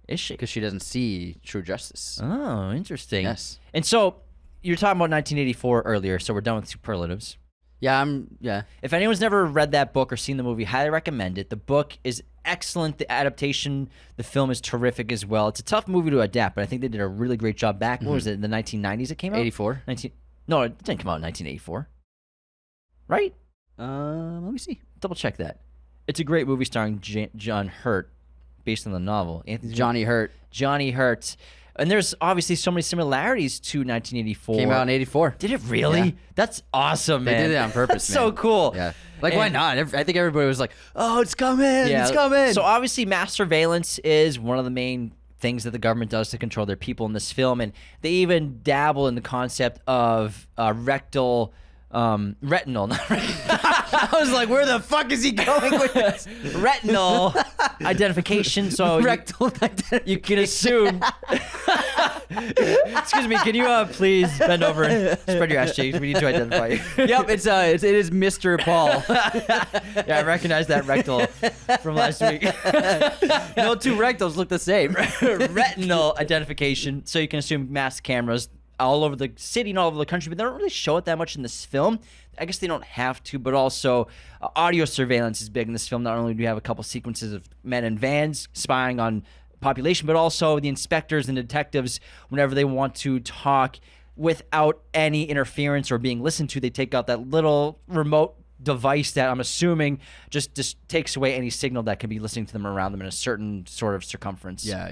Is she? Because she doesn't see true justice. Oh, interesting. Yes. And so you're talking about 1984 earlier, so we're done with superlatives. Yeah, If anyone's never read that book or seen the movie, highly recommend it. The book is excellent. The adaptation, the film is terrific as well. It's a tough movie to adapt, but I think they did a really great job back. What was it, in the 1990s it came out? 84. No, it didn't come out in 1984. Right? Let me see. Double check that. It's a great movie starring John Hurt, based on the novel. Johnny Hurt. And there's obviously so many similarities to 1984. Came out in 84. Did it really? Yeah. That's awesome, man. They did it on purpose, That's so cool. Yeah. Like, why not? I think everybody was like, oh, it's coming. Yeah. It's coming. So obviously mass surveillance is one of the main things that the government does to control their people in this film. And they even dabble in the concept of rectal retinol. Not I was like, where the fuck is he going with this? retinol identification. So Rectal identification. you can assume. Excuse me. Can you please bend over and spread your ass cheeks? We need to identify you. Yep, it is Mr. Paul. Yeah, I recognize that rectal from last week. No two rectals look the same. Retinal identification. So you can assume mass cameras all over the city and all over the country, but they don't really show it that much in this film. I guess they don't have to, but also audio surveillance is big in this film. Not only do you have a couple sequences of men in vans spying on population, but also the inspectors and detectives, whenever they want to talk without any interference or being listened to, they take out that little remote device that I'm assuming just takes away any signal that can be listening to them around them in a certain sort of circumference. Yeah.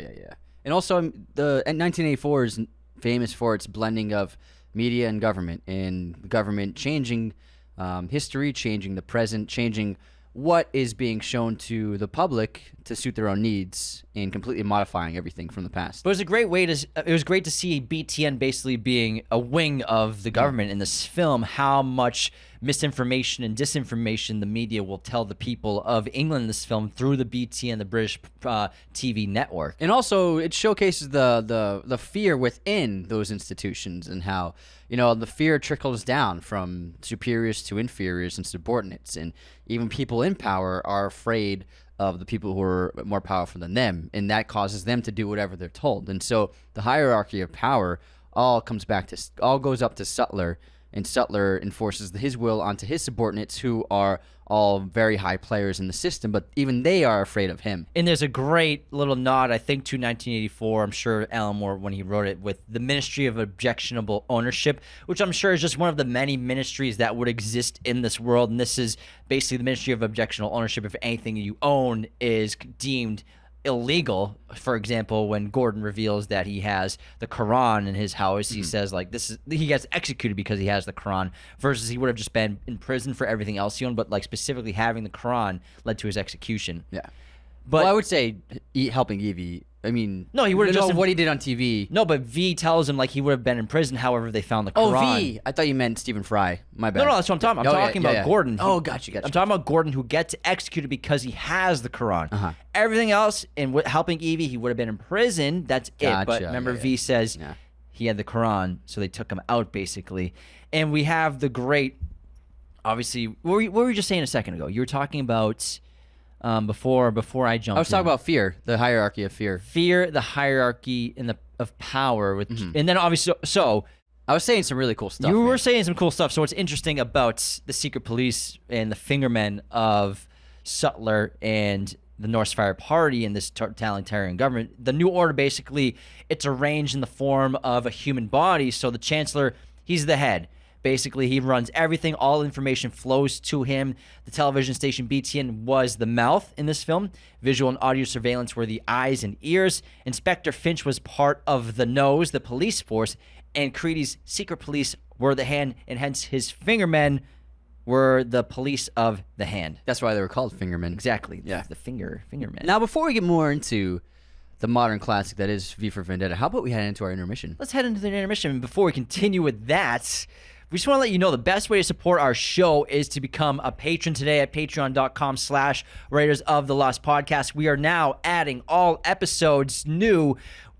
And also, the 1984 is famous for its blending of media and government changing history, changing the present, changing what is being shown to the public to suit their own needs, and completely modifying everything from the past. But it was great to see BTN basically being a wing of the government in this film. How much misinformation and disinformation the media will tell the people of England in this film through the BTN, the British TV network. And also, it showcases the fear within those institutions, and how, the fear trickles down from superiors to inferiors and subordinates, and even people in power are afraid of the people who are more powerful than them, and that causes them to do whatever they're told. And so the hierarchy of power all goes up to Sutler, and Sutler enforces his will onto his subordinates, who are all very high players in the system, but even they are afraid of him. And there's a great little nod, I think, to 1984. I'm sure Alan Moore, when he wrote it, with the Ministry of Objectionable Ownership, which I'm sure is just one of the many ministries that would exist in this world. And this is basically the Ministry of Objectionable Ownership. If anything you own is deemed illegal, for example, when Gordon reveals that he has the Quran in his house, he says he gets executed because he has the Quran, versus he would have just been in prison for everything else he owned, but specifically having the Quran led to his execution. Yeah. But I would say helping Evey. I mean, no, he would have just what he did on TV. No, but V tells him he would have been in prison. However, they found the Quran. Oh, V. I thought you meant Stephen Fry. My bad. No, that's what I'm talking about. I'm talking about Gordon. Oh, gotcha. I'm talking about Gordon, who gets executed because he has the Quran. Uh-huh. Everything else, and helping Evey, he would have been in prison. That's it. But remember, V says he had the Quran, so they took him out, basically. And we have the great, obviously, what were you just saying a second ago? You were talking about... before I jumped, I was talking about fear, the hierarchy of fear. Fear, the hierarchy of power, and then obviously, so I was saying some really cool stuff. You were saying some cool stuff. So what's interesting about the secret police and the fingermen of Sutler and the North Fire Party and this totalitarian government, the New Order, basically, it's arranged in the form of a human body. So the Chancellor, he's the head. Basically, he runs everything. All information flows to him. The television station BTN was the mouth in this film. Visual and audio surveillance were the eyes and ears. Inspector Finch was part of the nose, the police force. And Creedy's secret police were the hand, and hence his fingermen were the police of the hand. That's why they were called fingermen. Exactly. Yeah. The fingermen. Now, before we get more into the modern classic that is V for Vendetta, how about we head into our intermission? Let's head into the intermission. And before we continue with that, we just want to let you know the best way to support our show is to become a patron today at patreon.com/Raiders of the Lost Podcast. We are now adding all episodes new,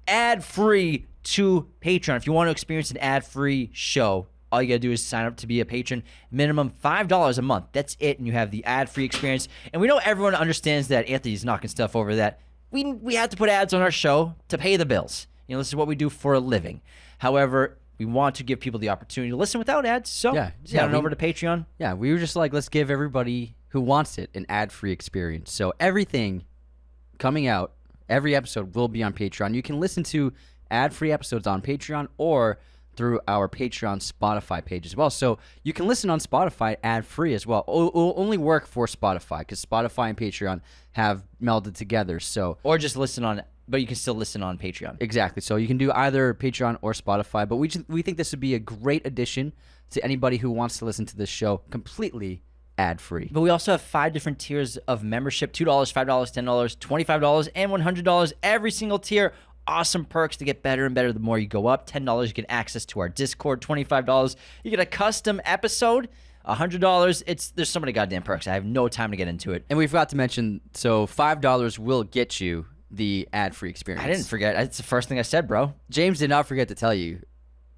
ad-free to Patreon. If you want to experience an ad-free show, all you got to do is sign up to be a patron. Minimum $5 a month. That's it, and you have the ad-free experience. And we know everyone understands that Anthony's knocking stuff over that. We have to put ads on our show to pay the bills. This is what we do for a living. However, we want to give people the opportunity to listen without ads, so head on over to Patreon. Yeah, we were just let's give everybody who wants it an ad-free experience. So everything coming out, every episode will be on Patreon. You can listen to ad-free episodes on Patreon or through our Patreon Spotify page as well. So you can listen on Spotify ad-free as well. It will only work for Spotify because Spotify and Patreon have melded together. Or just listen on, but you can still listen on Patreon. Exactly. So you can do either Patreon or Spotify. But we think this would be a great addition to anybody who wants to listen to this show completely ad-free. But we also have 5 different tiers of membership: $2, $5, $10, $25, and $100. Every single tier awesome perks to get better and better the more you go up. $10, you get access to our Discord. $25, you get a custom episode. $100, there's so many goddamn perks. I have no time to get into it. And we forgot to mention, so $5 will get you the ad-free experience. I didn't forget. It's the first thing I said, bro. James did not forget to tell you.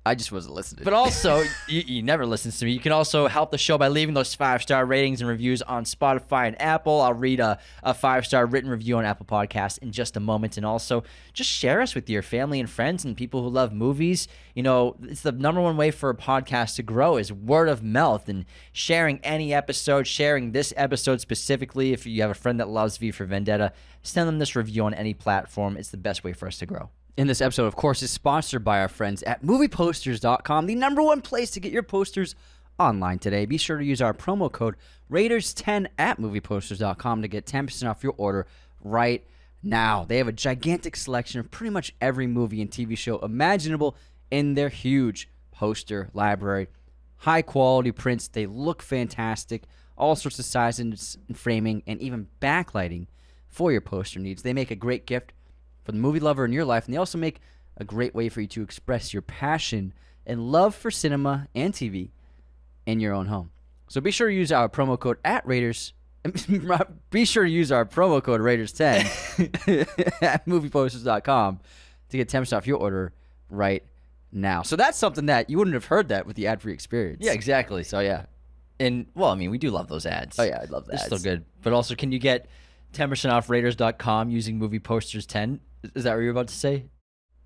I just wasn't listening. But also, you never listen to me. You can also help the show by leaving those 5-star ratings and reviews on Spotify and Apple. I'll read a 5-star written review on Apple Podcasts in just a moment. And also, just share us with your family and friends and people who love movies. You know, it's the number one way for a podcast to grow is word of mouth and sharing any episode, sharing this episode specifically. If you have a friend that loves V for Vendetta, send them this review on any platform. It's the best way for us to grow. And this episode, of course, is sponsored by our friends at movieposters.com, the #1 place to get your posters online today. Be sure to use our promo code Raiders10 at movieposters.com to get 10% off your order right now. They have a gigantic selection of pretty much every movie and TV show imaginable in their huge poster library. High quality prints. They look fantastic. All sorts of sizes and framing and even backlighting for your poster needs. They make a great gift for the movie lover in your life, and they also make a great way for you to express your passion and love for cinema and TV in your own home. So be sure to use our promo code at Raiders. Be sure to use our promo code Raiders10 at movieposters.com to get 10% off your order right now. So that's something that you wouldn't have heard that with the ad-free experience. Yeah, exactly. So yeah. And, well, I mean, we do love those ads. Oh yeah, I love that. They're still good. But also, can you get 10% off Raiders.com using movie posters 10? Is that what you were about to say?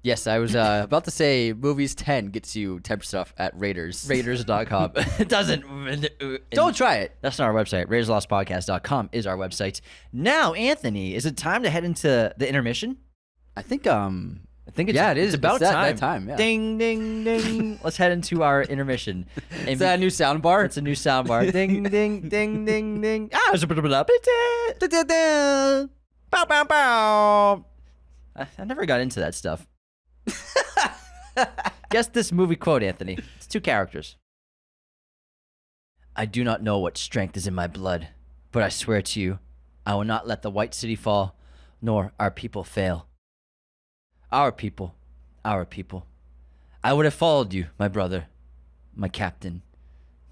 Yes, I was about to say movies 10 gets you 10% off at Raiders. Raiders.com. It doesn't. Don't try it. That's not our website. RaidersLostPodcast.com is our website. Now, Anthony, is it time to head into the intermission? I think it's, yeah, it is. It's about it's time. that time. Yeah. Ding, ding, ding. Let's head into our intermission. Is that a new sound bar? It's a new sound bar. Ding, ding, ding, ding, ding. Ah, bow, bow, bow. I never got into that stuff. Guess this movie quote, Anthony. It's 2 characters. I do not know what strength is in my blood, but I swear to you, I will not let the white city fall, nor our people fail. Our people, our people. I would have followed you, my brother, my captain,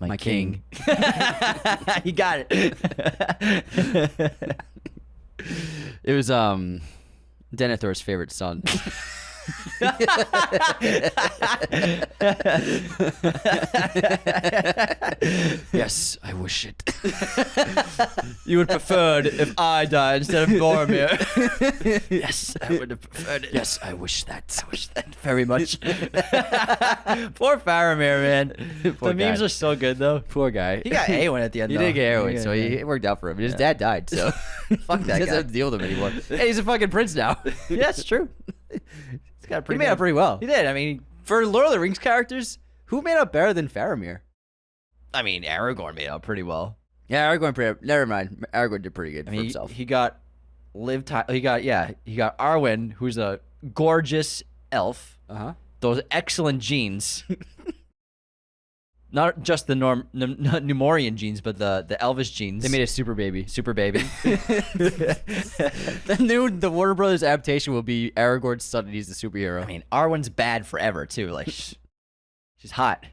my king. You got it. It was Denethor's favorite son. Yes, I wish it. You would prefer it if I died instead of Boromir. Yes, I would have preferred it. Yes, I wish that. I wish that very much. Poor Faramir, man. Poor The memes guy. are so good, though. Poor guy. He got Aowen at the end, He though. did get heroin, so Yeah. it worked out for him. His dad died, so Fuck that he doesn't guy. have to deal with him anymore. Hey, he's a fucking prince now. Yeah, it's true. He's got a He pretty made good- up pretty well. He did. I mean, For Lord of the Rings characters, who made up better than Faramir? Aragorn made out pretty well. Yeah, never mind. Aragorn did pretty good I for mean, himself. he got he got Arwen, who's a gorgeous elf. Uh-huh. Those excellent genes. Not just the Numorian genes, but the Elvish genes. They made a super baby. super baby. The Warner Brothers adaptation will be Aragorn's son and he's the superhero. I mean, Arwen's bad forever too. Like, she's hot.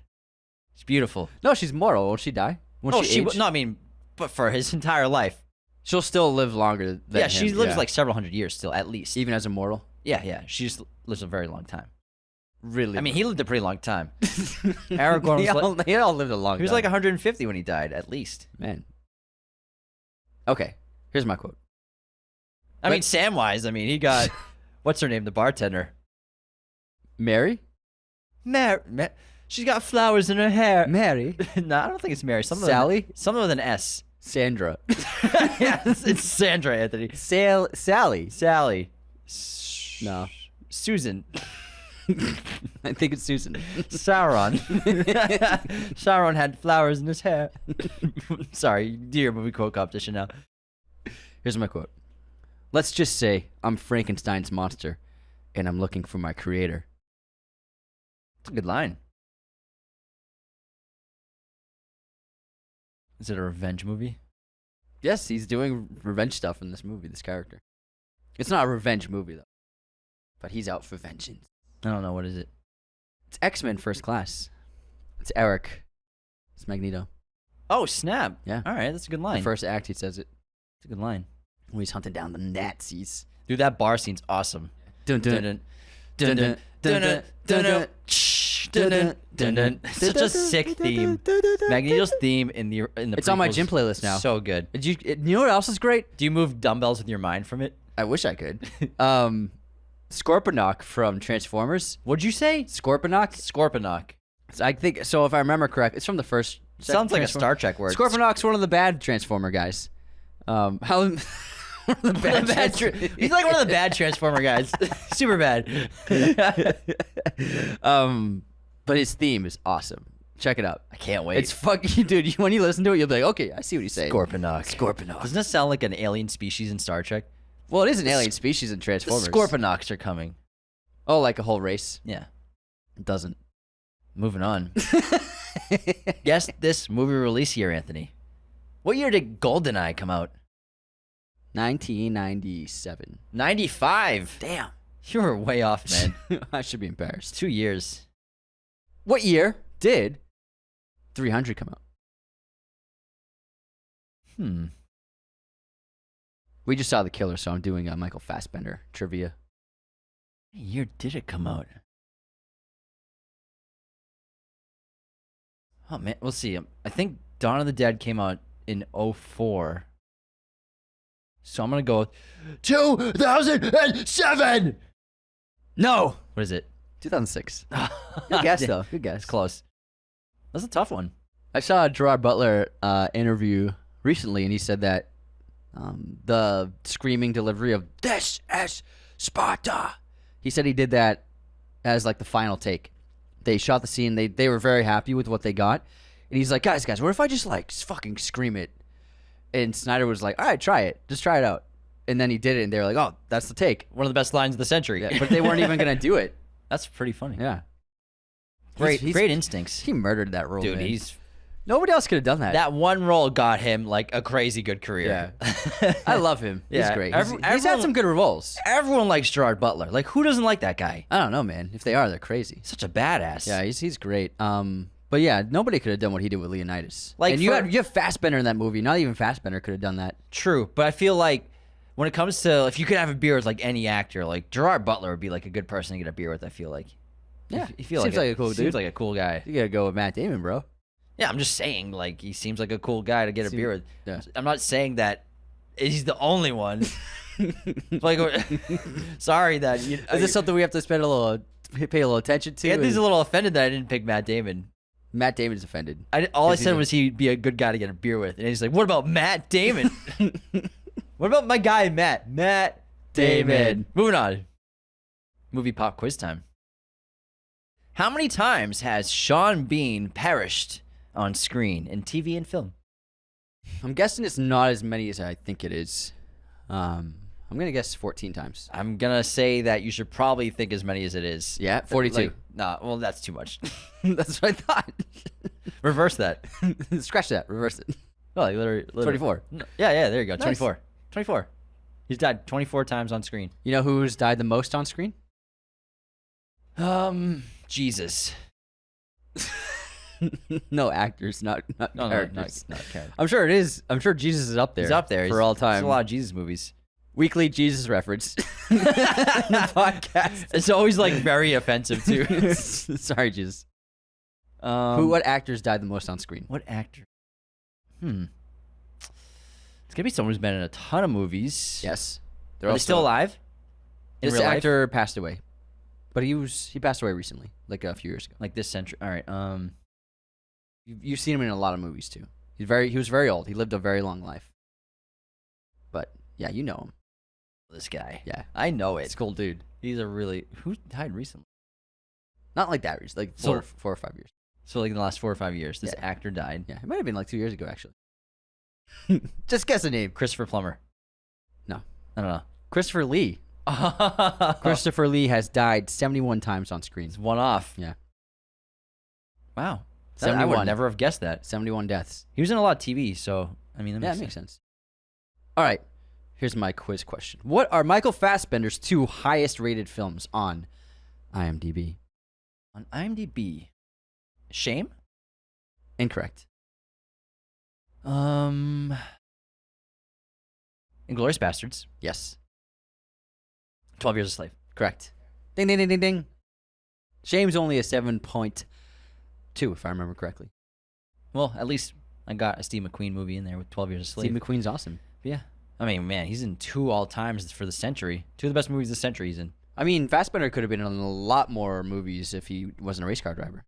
She's beautiful. No, she's mortal. Won't she die? Won't she age? No, I mean, but for his entire life. She'll still live longer than him. She lives like several hundred years still, at least. even as a mortal. Yeah. She just lives a very long time. Really? I mean, he lived a pretty long time. Aragorn was they all lived a long time. he was like 150 when he died, at least. Man. Okay, here's my quote. I mean, Samwise, he got, what's her name, the bartender? Mary? She's got flowers in her hair. Mary? No, I don't think it's Mary. Sally? Something with an S. Sandra. Yeah, it's Sandra, Anthony. Sally? Sally. No. Susan. I think it's Susan. Sauron. Sauron had flowers in his hair. Sorry, do your movie quote competition now. Here's my quote. Let's just say I'm Frankenstein's monster, and I'm looking for my creator. It's a good line. Is it a revenge movie? Yes, he's doing revenge stuff in this movie, this character. It's not a revenge movie, though. but he's out for vengeance. I don't know. What is it? It's X-Men First Class. It's Eric. It's Magneto. Oh, snap. Yeah. All right. That's a good The line. first act, he says it. That's a good line. When he's hunting down the Nazis. Dude, that bar scene's awesome. Dun dun Dun dun dun dun dun dun dun dun dun dun dun. Such a sick theme. Magneto's theme in the It's on my prequels, gym playlist now. So good. You know what else is great? Do you move dumbbells with your mind from it? I wish I could. Scorponok from Transformers. What'd you say? Scorponok. Scorponok. I think so. If I remember correct, it's from the first. Sounds like a Star Trek word. Scorponok's one of the bad Transformer guys. How? One of the He's like one of the bad Transformer guys. Super bad. But his theme is awesome. Check it out. I can't wait. It's fucking dude. When you listen to it, you'll be like, okay, I see what he's saying. Scorponok. Scorponok. Doesn't that sound like an alien species in Star Trek? Well, it is an alien species in The Transformers. Scorponoks are coming. Oh, like a whole race. Yeah. It doesn't. Moving on. Guess this movie release year, Anthony. What year did GoldenEye come out? 1997. 95. Damn. You were way off, man. I should be embarrassed. 2 years. What year did 300 come out? We just saw The Killer, so I'm doing a Michael Fassbender trivia. What year did it come out? Oh, man. We'll see. I think Dawn of the Dead came out in 04. So I'm going to go with 2007. No. What is it? 2006. Good guess, though. Good guess. It's close. That's a tough one. I saw a Gerard Butler interview recently, and he said that the screaming delivery of "This is Sparta," he said he did that as like the final take. They shot the scene. They were very happy with what they got, and he's like, guys, what if I just like fucking scream it? And Snyder was like, all right, try it. Just try it out. And then he did it, and they were like, oh, that's the take. One of the best lines of the century. Yeah, but they weren't even gonna do it. That's pretty funny. Yeah. Great He's- instincts. He murdered that role, Dude, man. Nobody else could have done that. that one role got him like a crazy good career. Yeah. I love him. He's Yeah. great. Every- He's had everyone- some good roles. Everyone likes Gerard Butler. Like, who doesn't like that guy? I don't know, man. If they are, they're crazy. Such a badass. Yeah, he's great. But yeah, nobody could have done what he did with Leonidas. Like, and you have Fassbender in that movie. Not even Fassbender could have done that. True, but I feel like when it comes to if you could have a beer with like any actor, like Gerard Butler would be like a good person to get a beer with. I feel like. Yeah, you feel seems like a cool seems dude. like a cool guy. You gotta go with Matt Damon, bro. Yeah, I'm just saying, like he seems like a cool guy to get a beer with. Yeah. I'm not saying that he's the only one. Like, sorry that you. Is this something we have to pay a little attention to? Anthony's a little offended that I didn't pick Matt Damon. Matt Damon's offended. All I 'Cause said was he'd be a good guy to get a beer with, and he's like, "What about Matt Damon? What about my guy Matt? Matt Damon." Moving on. Movie pop quiz time. How many times has Sean Bean perished on screen in TV and film? I'm guessing it's not as many as I think it is. I'm gonna guess 14 times. I'm gonna say that you should probably think as many as it is. Yeah, 42. Like, nah, well, that's too much. That's what I thought. Reverse that. Scratch that. Reverse it. Oh, like literally. 24. No, yeah, there you go. Nice. 24. 24. He's died 24 times on screen. You know who's died the most on screen? Jesus. No, actors, not No, characters. not Karen. I'm sure it is. I'm sure Jesus is up there. He's up there for all There's time. a lot of Jesus movies. Weekly Jesus reference. The podcast. It's always like very offensive too. Sorry, Jesus. What actors died the most on screen? What actor? It's gonna be someone who's been in a ton of movies. Yes. Are they still alive? In This real life? actor passed away, but he passed away recently, like a few years ago. Like this century. All right. You've seen him in a lot of movies too. He was very old. He lived a very long life. But yeah, you know him. This guy. Yeah, I know it. it's a cool dude. He's a really who died recently. Not like that, like So- 4 or 5 years. So like in the last 4 or 5 years, this Yeah. actor died. Yeah, it might have been like 2 years ago actually. Just guess a name. Christopher Plummer. No. I don't know. Christopher Lee. Chris, Christopher Lee has died 71 times on screen. it's one off. Yeah. Wow. I 71. would never have guessed that. 71 deaths. He was in a lot of TV, so I mean, That makes sense. All right. Here's my quiz question. What are Michael Fassbender's 2 highest rated films on IMDb? On IMDb. Shame? Incorrect. Inglourious Bastards. Yes. 12 Years a Slave. Correct. Ding, ding, ding, ding, ding. Shame's only a 7.2, if I remember correctly. Well, at least I got a Steve McQueen movie in there with 12 Years a Slave. Steve McQueen's awesome. But yeah. I mean, man, he's in 2 all-times for the century. 2 of the best movies of the century he's in. I mean, Fassbender could have been in a lot more movies if he wasn't a race car driver.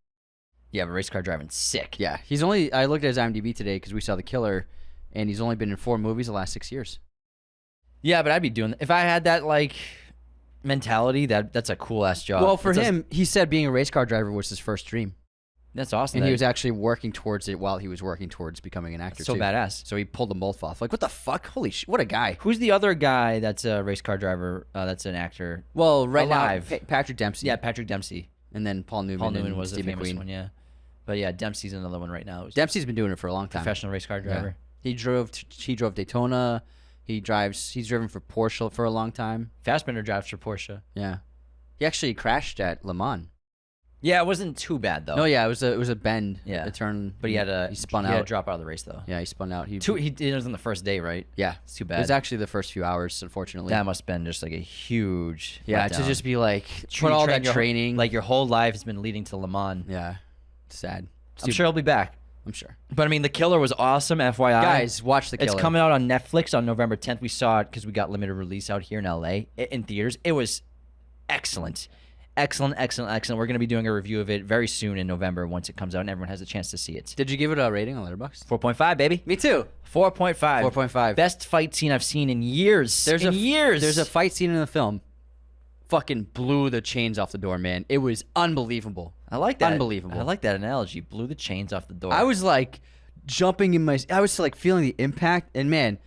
Yeah, but race car driving's sick. Yeah, he's only. I looked at his IMDb today because we saw The Killer, and he's only been in 4 movies the last 6 years. Yeah, but I'd be doing if I had that like mentality. That's a cool ass job. Well, for him, he said being a race car driver was his first dream, that's awesome. and he was actually working towards it while he was working towards becoming an actor. so too. badass. So he pulled them both off. Like, what the fuck? Holy shit! What a guy. Who's the other guy that's a race car driver? That's an actor. Well, right Alive. now, Patrick Dempsey. Yeah, Patrick Dempsey. And then Paul Newman. Paul Newman and was the Steve famous McQueen. one. Yeah, but yeah, Dempsey's another one right now. Dempsey's been doing it for a long time. Professional race car driver. He drove Daytona. He's driven for Porsche for a long time. Fassbender drives for Porsche. Yeah. He actually crashed at Le Mans. Yeah, it wasn't too bad though. No, yeah, it was a bend. Yeah. A turn. But he spun He had to out. drop out of the race though. Yeah, he spun out. He did it on the first day, right? Yeah. It's too It bad. was actually the first few hours, unfortunately. That must have been just like a huge Yeah, letdown. to just be like, put all that training. Like your whole life has been leading to Le Mans. Yeah. Sad. I'm sure he'll be back. I'm sure. But I mean, The Killer was awesome, FYI. Guys, watch The Killer. It's coming out on Netflix on November 10th. We saw it because we got limited release out here in LA in theaters. It was excellent. Excellent. We're going to be doing a review of it very soon in November once it comes out and everyone has a chance to see it. Did you give it a rating on Letterboxd? 4.5, baby. Me too. 4.5. 4.5. Best fight scene I've seen in years. There's years. a fight scene in the film. Fucking blew the chains off the door, man. It was unbelievable. I like that. Unbelievable. I like that analogy. Blew the chains off the door. I was like jumping in I was like feeling the impact, and man,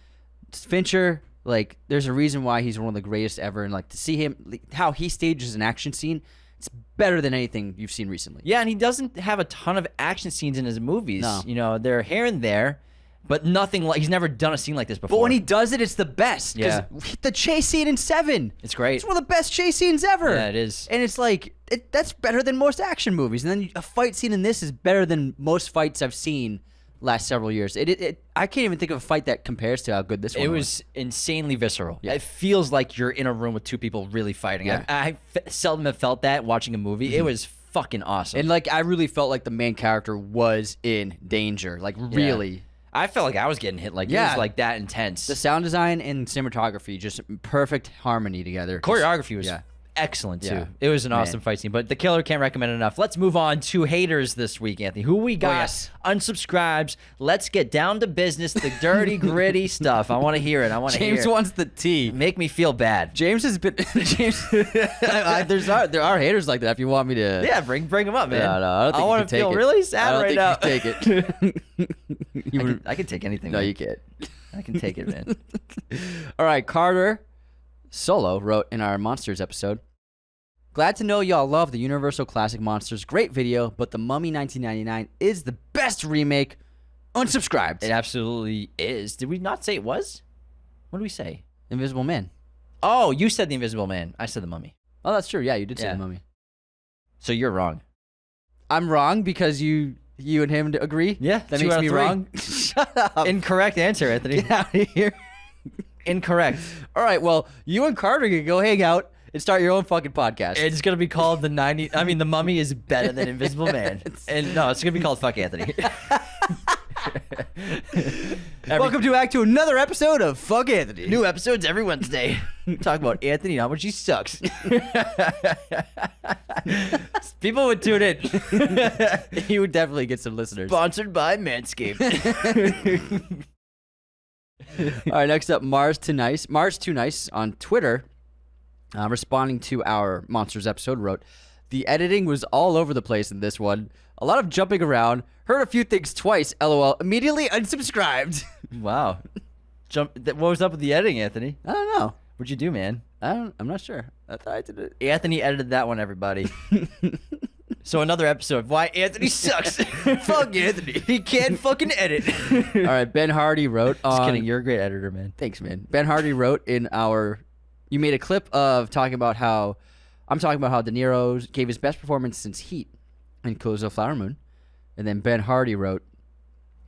Fincher, like, there's a reason why he's one of the greatest ever, and like to see him, like, how he stages an action scene, it's better than anything you've seen recently. Yeah, and he doesn't have a ton of action scenes in his movies. No. You know, they're here and there, but nothing like he's never done a scene like this before. But when he does it, it's the best. 'Cause Yeah. the chase scene in Seven. It's great. It's one of the best chase scenes ever. Yeah, it is. And it's like, that's better than most action movies. And then a fight scene in this is better than most fights I've seen last several years. I can't even think of a fight that compares to how good this one was. It was insanely visceral. Yeah. It feels like you're in a room with 2 people really fighting. Yeah. I seldom have felt that watching a movie. It was fucking awesome. And like, I really felt like the main character was in danger. Like, really. I felt like I was getting hit. Like, it Yeah. was like that intense. The sound design and cinematography, just perfect harmony together. Choreography was Yeah. excellent too. Yeah. It was an Man. awesome fight scene. But The Killer can't recommend it enough. Let's move on to haters this week, Anthony. Who we got? yes. Unsubscribes. Let's get down to business. The dirty, gritty stuff. I want to hear it. I want to hear James it. wants the tea. Make me feel bad. James has been. James, there are haters like that. If you want me to, Yeah, bring them up, man. No, I don't think you want can to feel take it. really I sad don't right think now. you can take it. I can take anything. No, man. you can't. I can take it, man. All right, Carter Solo wrote in our Monsters episode. Glad to know y'all love the Universal Classic Monsters. Great video, but The Mummy 1999 is the best remake. Unsubscribed. It absolutely is. Did we not say it was? What did we say? Invisible Man. Oh, you said The Invisible Man. I said The Mummy. Oh, that's true. Yeah, you did say Yeah. The Mummy. So you're wrong. I'm wrong because you and him agree? Yeah, That 2 makes out of me 3. wrong? Shut up. Incorrect answer, Anthony. Get out of here. Incorrect. All right, well, you and Carter can go hang out and start your own fucking podcast. It's gonna be called The Mummy is better than Invisible Man. And no, it's gonna be called Fuck Anthony. Welcome back to another episode of Fuck Anthony. New episodes every Wednesday. Talk about Anthony and how much he sucks. People would tune in. You would definitely get some listeners. Sponsored by Manscaped. All right, next up, Mars Too Nice on Twitter, responding to our Monsters episode, wrote, the editing was all over the place in this one. A lot of jumping around. Heard a few things twice, LOL. Immediately unsubscribed. Wow. What was up with the editing, Anthony? I don't know. What'd you do, man? I'm not sure. I thought I did it. Anthony edited that one, everybody. So another episode of why Anthony sucks. Fuck Anthony. He can't fucking edit. All right, Ben Hardy wrote on... Just kidding. You're a great editor, man. Thanks, man. Ben Hardy wrote in our... You made a clip of talking about how... I'm talking about how De Niro gave his best performance since Heat in Killers of the Flower Moon. And then Ben Hardy wrote...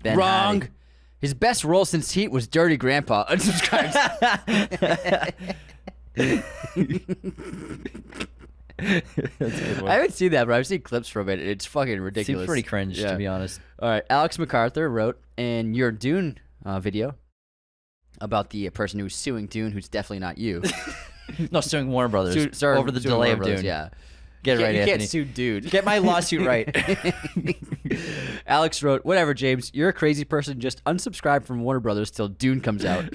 Ben Wrong! Hardy. His best role since Heat was Dirty Grandpa. Unsubscribed. That's a good one. I haven't seen that, but I've seen clips from it. It's fucking ridiculous. Seems pretty cringe, to be honest. All right, Alex MacArthur wrote in your Dune video about the person who's suing Dune, who's definitely not you. No, suing Warner Brothers over the delay of Dune. Yeah. Get it right, You Anthony. can't sue Dune. Get my lawsuit right. Alex wrote, whatever, James. You're a crazy person. Just unsubscribe from Warner Brothers till Dune comes out.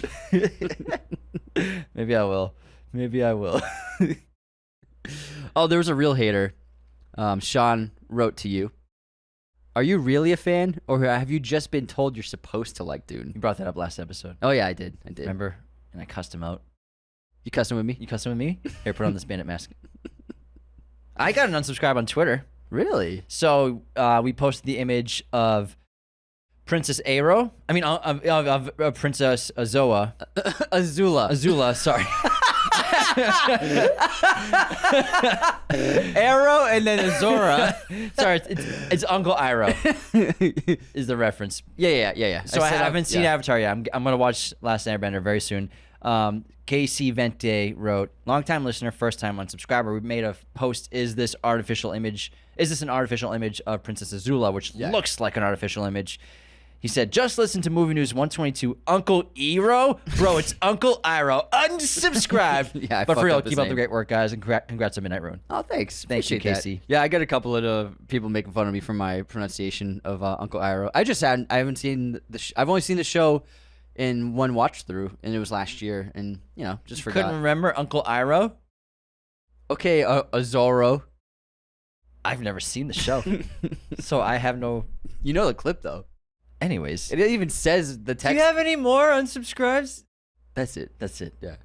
Maybe I will. Maybe I will. Oh, there was a real hater. Sean wrote to you. Are you really a fan, or have you just been told you're supposed to like Dune? You brought that up last episode. Oh, yeah, I did. Remember? And I cussed him out. You cussing with me? You cussing with me? Here, put on this bandit mask. I got an unsubscribe on Twitter. Really? So we posted the image of Princess Aero. I mean, of Princess Azoa. Azula, sorry. Arrow and then Azora. Sorry, it's Uncle Iroh is the reference. Yeah. So I haven't seen Avatar yet. I'm going to watch Last Airbender very soon. KC Vente wrote, long-time listener, first-time unsubscriber. We made a post, is this an artificial image of Princess Azula, which looks like an artificial image. He said, just listen to Movie News 122, Uncle Iroh? Bro, it's Uncle Iroh. Unsubscribe. Yeah, but for real, keep up the great work, guys, and congrats on Midnight Ruin. Oh, thanks. Thank you, Appreciate Casey. that. Yeah, I got a couple of people making fun of me for my pronunciation of Uncle Iroh. I haven't seen I've only seen the show in one watch through, and it was last year, and just forgot. Couldn't remember Uncle Iroh? Okay, Azoro. I've never seen the show, so I have no. You know the clip though. Anyways, it even says the text. Do you have any more unsubscribes? That's it. Yeah.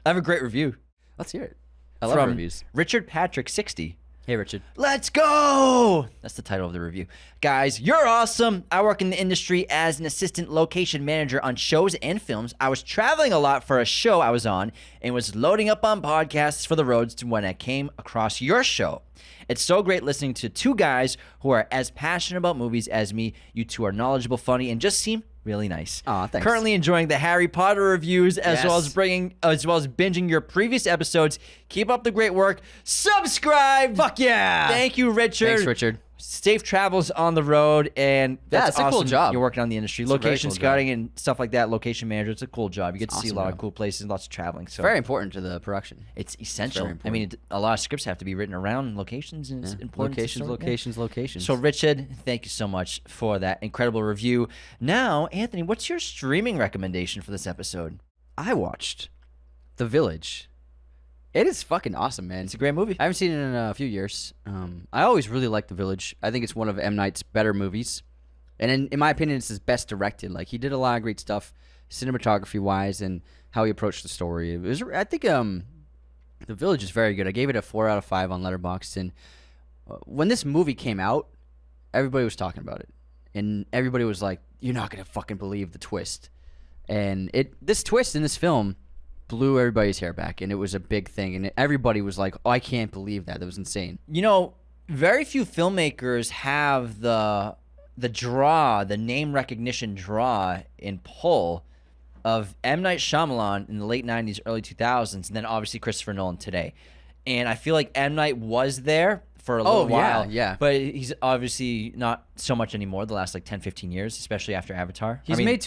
I have a great review. Let's hear it. I love reviews. Richard Patrick 60. Hey, Richard. Let's go! That's the title of the review. Guys, you're awesome. I work in the industry as an assistant location manager on shows and films. I was traveling a lot for a show I was on and was loading up on podcasts for the roads to when I came across your show. It's so great listening to two guys who are as passionate about movies as me. You two are knowledgeable, funny, and just seem really nice. Aw, thanks. Currently enjoying the Harry Potter reviews as well as binging your previous episodes. Keep up the great work. Subscribe. Fuck yeah. Thank you, Richard. Thanks, Richard. Safe travels on the road, and that's it's a awesome. cool job. You're working on the industry, It's a very location cool scouting and stuff like that. Location manager, it's a cool job. You get to see a awesome lot of job. cool places, lots of traveling. So Very important to the production. it's essential. very I mean, a lot of scripts have to be written around locations, and it's important. Locations. So, Richard, thank you so much for that incredible review. Now, Anthony, what's your streaming recommendation for this episode? I watched The Village. It is fucking awesome, man. It's a great movie. I haven't seen it in a few years. I always really liked The Village. I think it's one of M. Night's better movies. And in my opinion, it's his best directed. Like, he did a lot of great stuff cinematography-wise and how he approached the story. I think The Village is very good. I gave it a 4 out of 5 on Letterboxd. And when this movie came out, everybody was talking about it. And everybody was like, you're not going to fucking believe the twist. And this twist in this film blew everybody's hair back, and it was a big thing, and everybody was like, oh, I can't believe that. That was insane. You know, very few filmmakers have the name recognition draw and pull of M. Night Shyamalan in the late 90s, early 2000s, and then obviously Christopher Nolan today. And I feel like M. Night was there for a little while. Yeah. But he's obviously not so much anymore the last like 10, 15 years, especially after Avatar. He's made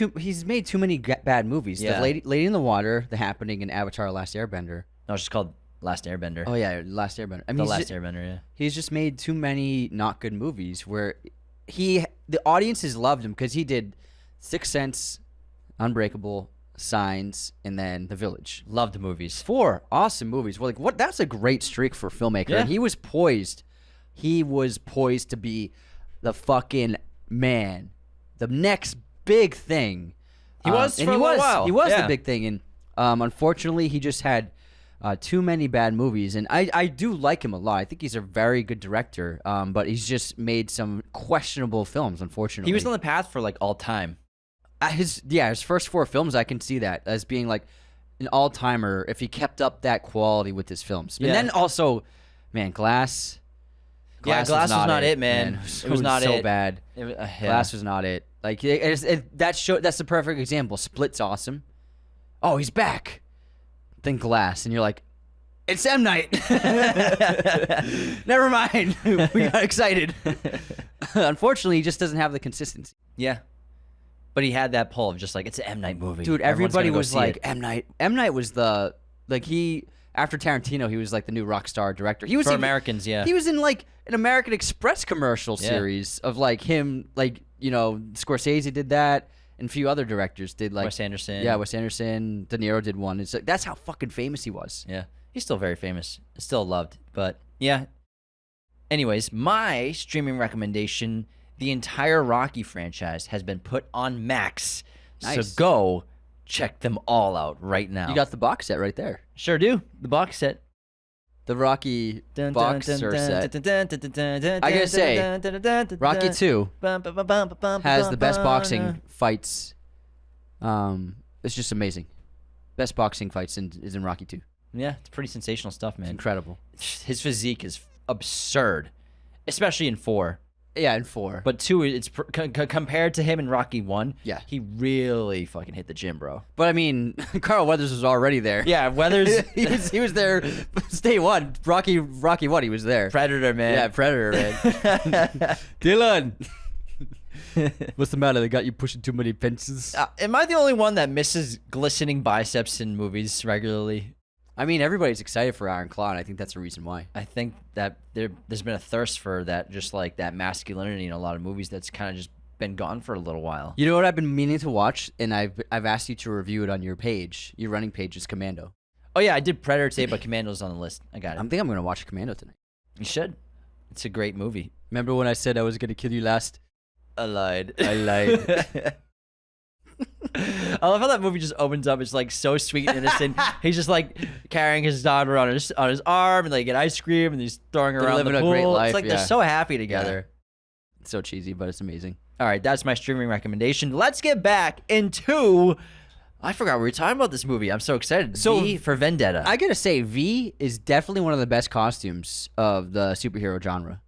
too many bad movies. Yeah. The Lady in the Water, The Happening, and Avatar: Last Airbender. No, it's just called Last Airbender. Oh yeah, Last Airbender. I mean, Airbender, yeah. He's just made too many not good movies where the audiences loved him because he did Sixth Sense, Unbreakable, Signs, and then The Village. Loved movies. 4 awesome movies. Well, like what? That's a great streak for a filmmaker. Yeah. And he was poised. He was poised to be the fucking man, the next big thing. He was for a while. He was Yeah. the big thing, and unfortunately, he just had too many bad movies, and I do like him a lot. I think he's a very good director, but he's just made some questionable films, unfortunately. He was on the path for like all time. His first 4 films, I can see that as being like an all-timer if he kept up that quality with his films. And then also, man, Glass. Glass was not it, man. It was not so it. bad. Glass was not it. Like that's the perfect example. Split's awesome. Oh, he's back. Then Glass, and you're like, it's M. Night. Never mind. We got excited. Unfortunately, he just doesn't have the consistency. Yeah. But he had that pull of just like, it's an M. Night movie. Dude, everybody was like, M. Night. M. Night was the, like, after Tarantino, he was like the new rock star director. He was for Americans, yeah. He was in like an American Express commercial series of like him, like, you know, Scorsese did that, and a few other directors did, like Wes Anderson. Yeah, Wes Anderson. De Niro did one. It's like, that's how fucking famous he was. Yeah. He's still very famous. Still loved. But yeah. Anyways, my streaming recommendation, the entire Rocky franchise has been put on Max. Nice. So go check them all out right now. You got the box set right there. Sure do. The box set. The Rocky boxer set. I gotta say, Rocky 2 has the best boxing fights. It's just amazing. Best boxing fights is in Rocky 2. Yeah, it's pretty sensational stuff, man. Incredible. His physique is absurd, especially in 4. Yeah, in 4. But 2, it's compared to him in Rocky 1. Yeah, he really fucking hit the gym, bro. But I mean, Carl Weathers was already there. Yeah, Weathers. he was there. Day 1, Rocky 1. He was there. Predator, man. Yeah, Predator, man. Dylan, what's the matter? They got you pushing too many fences. Am I the only one that misses glistening biceps in movies regularly? I mean, everybody's excited for Iron Claw, and I think that's the reason why. I think that there's been a thirst for that, just like that masculinity in a lot of movies that's kind of just been gone for a little while. You know what I've been meaning to watch, and I've asked you to review it on your page. Your running page is Commando. Oh yeah, I did Predator today, but Commando's on the list. I got it. I think I'm gonna watch Commando tonight. You should. It's a great movie. Remember when I said I was gonna kill you last? I lied. I lied. I love how that movie just opens up. It's like so sweet and innocent. He's just like carrying his daughter on his arm, and they get ice cream, and he's throwing her around living the a pool. great life, It's like they're so happy together. It's so cheesy, but it's amazing. All right, that's my streaming recommendation. Let's get back into. I forgot we were talking about this movie. I'm so excited. So V for Vendetta. I gotta say, V is definitely one of the best costumes of the superhero genre.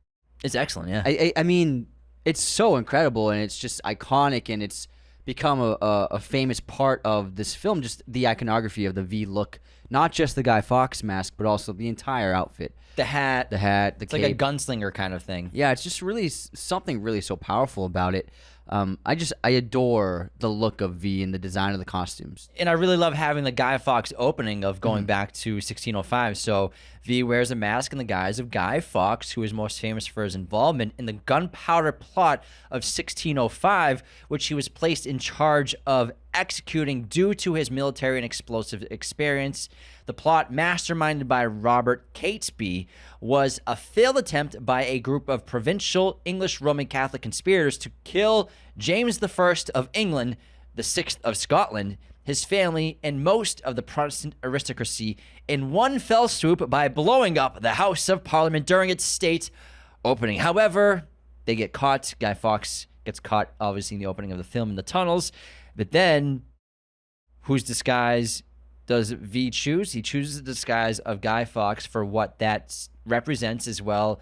It's excellent. Yeah. I mean, it's so incredible, and it's just iconic, and it's become a famous part of this film, just the iconography of the V look, not just the Guy Fawkes mask, but also the entire outfit. The hat, the it's cape. Like a gunslinger kind of thing. Yeah, it's just really something really so powerful about it. I adore the look of V and the design of the costumes. And I really love having the Guy Fawkes opening of going back to 1605. So V wears a mask in the guise of Guy Fawkes, who is most famous for his involvement in the gunpowder plot of 1605, which he was placed in charge of executing due to his military and explosive experience. The plot, masterminded by Robert Catesby, was a failed attempt by a group of provincial English Roman Catholic conspirators to kill James I of England, the 6th of Scotland, his family, and most of the Protestant aristocracy in one fell swoop by blowing up the House of Parliament during its state opening. However, they get caught. Guy Fawkes gets caught, obviously, in the opening of the film in the tunnels. But then, whose disguise does V choose? He chooses the disguise of Guy Fawkes for what that represents, as well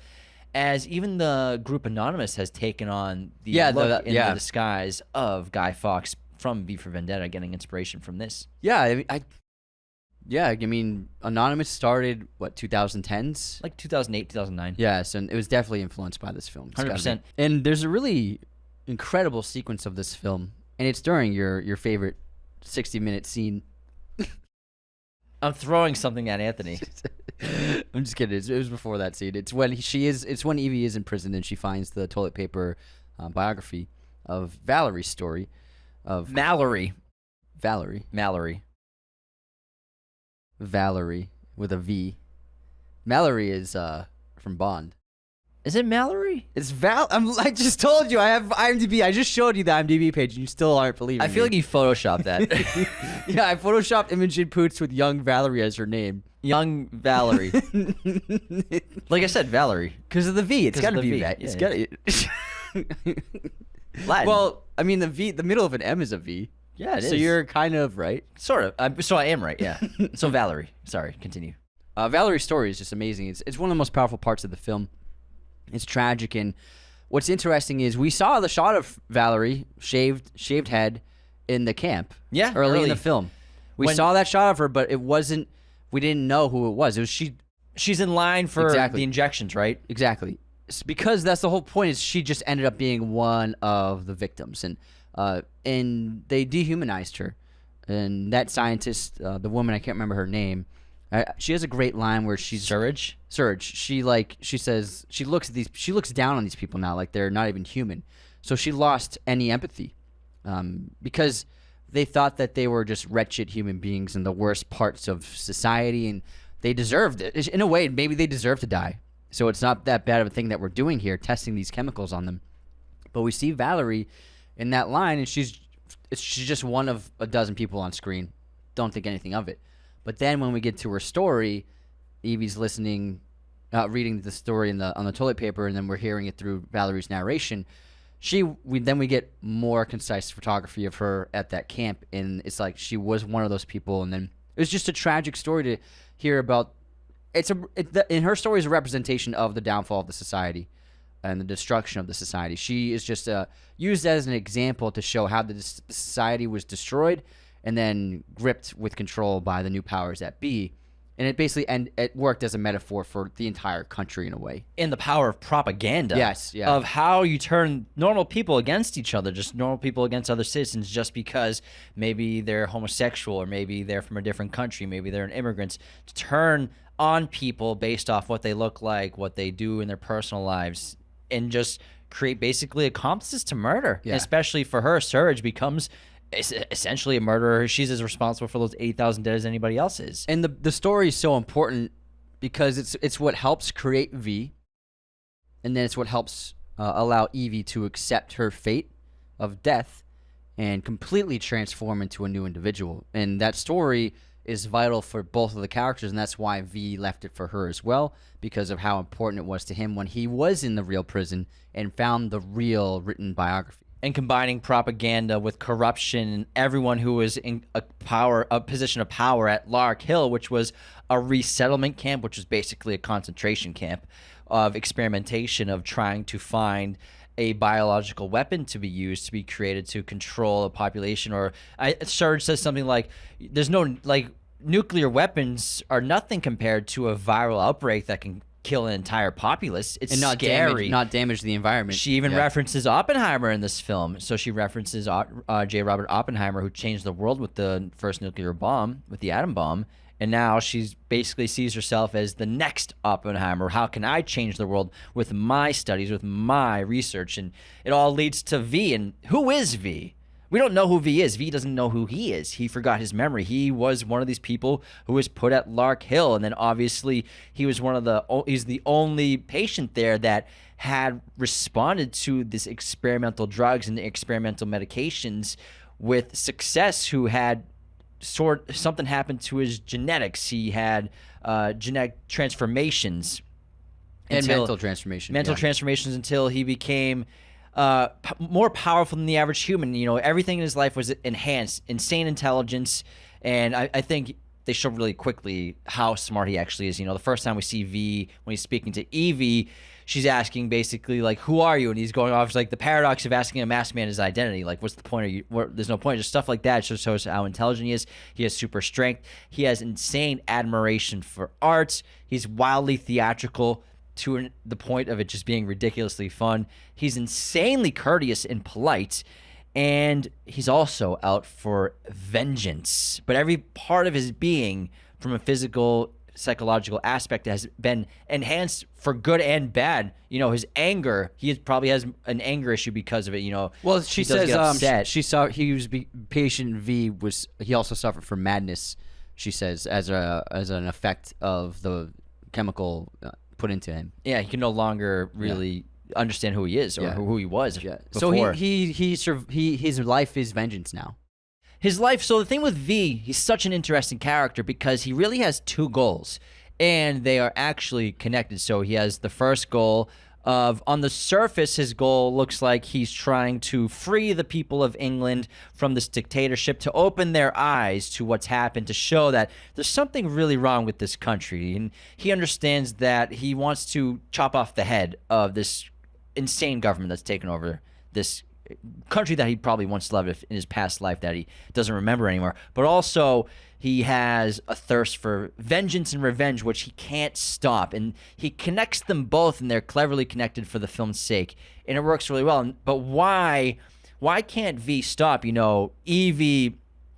as even the group Anonymous has taken on the look in the disguise of Guy Fawkes from V for Vendetta, getting inspiration from this. Yeah, I mean, Anonymous started, 2010s? Like 2008, 2009. Yes, and it was definitely influenced by this film. 100%. And there's a really incredible sequence of this film, and it's during your favorite 60-minute scene. I'm throwing something at Anthony. I'm just kidding. It was before that scene. It's when It's when Evey is in prison and she finds the toilet paper biography of Valerie's story. Of Mallory with a V. Mallory is from Bond. Is it Mallory? It's I just told you I have IMDb. I just showed you the IMDb page and you still aren't believing I feel me. like you photoshopped that. Yeah, I photoshopped Imogen Poots with young Valerie as her name. Young Valerie. Like I said, Valerie. Because of the V. It's 'Cause got to of the be V. that. It's Yeah, got to. Latin. Well, I mean, the middle of an M is a V. yeah, it is. So you're kind of right. sort of. So I am right. Yeah. So Valerie. Sorry. Continue. Valerie's story is just amazing. It's one of the most powerful parts of the film. It's tragic, and what's interesting is we saw the shot of Valerie, shaved head, in the camp. Yeah, early in early. the film. We When- saw that shot of her, but it wasn't. We didn't know who it was. It was she. She's in line for Exactly. the injections, right? Exactly. It's because that's the whole point. Is she just ended up being one of the victims, and they dehumanized her. And that scientist, the woman, I can't remember her name. She has a great line where she's Surge. She says she looks down on these people now like they're not even human. So she lost any empathy, because they thought that they were just wretched human beings in the worst parts of society, and they deserved it. In a way, maybe they deserve to die. So it's not that bad of a thing that we're doing here, testing these chemicals on them. But we see Valerie in that line, and she's just one of a dozen people on screen. Don't think anything of it. But then when we get to her story, Evie's listening, reading the story on the toilet paper, and then we're hearing it through Valerie's narration. We get more concise photography of her at that camp, and it's like she was one of those people. And then it was just a tragic story to hear about. In her story is a representation of the downfall of the society and the destruction of the society. She is just used as an example to show how the society was destroyed and then gripped with control by the new powers that be. And it worked as a metaphor for the entire country in a way. And the power of propaganda. Yes, yeah. Of how you turn normal people against each other, just normal people against other citizens, just because maybe they're homosexual or maybe they're from a different country, maybe they're immigrants. To turn on people based off what they look like, what they do in their personal lives, and just create basically accomplices to murder. Yeah. And especially for her, Surge becomes essentially a murderer. She's as responsible for those 80,000 dead as anybody else is. And the story is so important because it's what helps create V, and then it's what helps allow Evie to accept her fate of death and completely transform into a new individual. And that story is vital for both of the characters, and that's why V left it for her as well, because of how important it was to him when he was in the real prison and found the real written biography. And combining propaganda with corruption, and everyone who was in a position of power at Lark Hill, which was a resettlement camp, which was basically a concentration camp of experimentation, of trying to find a biological weapon to be used, to be created to control a population. Or Surge says something like, there's no, like, nuclear weapons are nothing compared to a viral outbreak that can kill an entire populace. It's And not scary. not damage the environment. She even references Oppenheimer in this film. So she references J. Robert Oppenheimer, who changed the world with the first nuclear bomb, with the atom bomb. And now she's basically sees herself as the next Oppenheimer. How can I change the world with my studies, with my research? And it all leads to V. And who is V? We don't know who V is. V doesn't know who he is. He forgot his memory. He was one of these people who was put at Lark Hill. And then obviously he's the only patient there that had responded to this experimental drugs and experimental medications with success, who had something happened to his genetics. He had genetic transformations. And mental transformation. Transformations until he became more powerful than the average human. You know, everything in his life was enhanced, insane intelligence, and I think they show really quickly how smart he actually is. You know, the first time we see V, when he's speaking to Evie, she's asking basically, like, who are you? And he's going off, it's like the paradox of asking a masked man his identity. Like, what's the point? There's no point. Just stuff like that just shows how intelligent he is. He has super strength. He has insane admiration for art. He's wildly theatrical to the point of it just being ridiculously fun. He's insanely courteous and polite. And he's also out for vengeance. But every part of his being, from a physical, psychological aspect, has been enhanced for good and bad. You know, his anger, probably has an anger issue because of it. You know, Well, she he does says get upset. she saw patient V he also suffered from madness. She says as an effect of the chemical put into him. Yeah, he can no longer really understand who he is or who he was. Yeah. Before. So his life is vengeance now. His life, so the thing with V, he's such an interesting character because he really has two goals, and they are actually connected. So he has the first goal of, on the surface, his goal looks like he's trying to free the people of England from this dictatorship, to open their eyes to what's happened, to show that there's something really wrong with this country. And he understands that he wants to chop off the head of this insane government that's taken over this country that he probably once loved in his past life that he doesn't remember anymore. But also, he has a thirst for vengeance and revenge, which he can't stop. And he connects them both, and they're cleverly connected for the film's sake. And it works really well. But why can't V stop? You know, Evey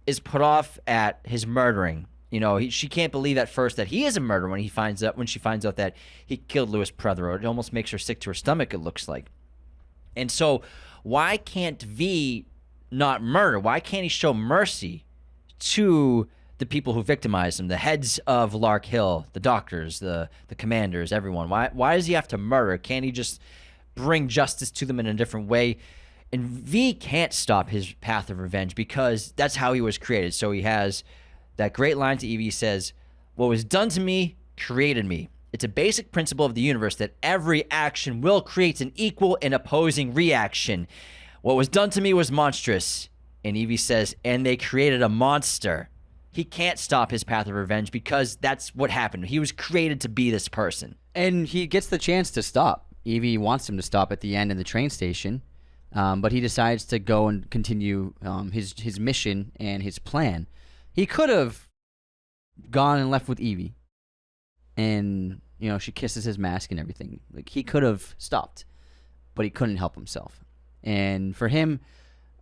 is put off at his murdering. You know, she can't believe at first that he is a murderer when she finds out that he killed Louis Prothero. It almost makes her sick to her stomach, it looks like. And so, why can't V not murder? Why can't he show mercy to the people who victimized him, the heads of Lark Hill, the doctors, the commanders, everyone? Why does he have to murder? Can't he just bring justice to them in a different way? And V can't stop his path of revenge because that's how he was created. So he has that great line to Evey. He says, "What was done to me created me. It's a basic principle of the universe that every action will create an equal and opposing reaction. What was done to me was monstrous." And Evey says, "And they created a monster." He can't stop his path of revenge because that's what happened. He was created to be this person. And he gets the chance to stop. Evey wants him to stop at the end in the train station, but he decides to go and continue his mission and his plan. He could have gone and left with Evey, and she kisses his mask and everything. Like, he could have stopped, but he couldn't help himself. And for him,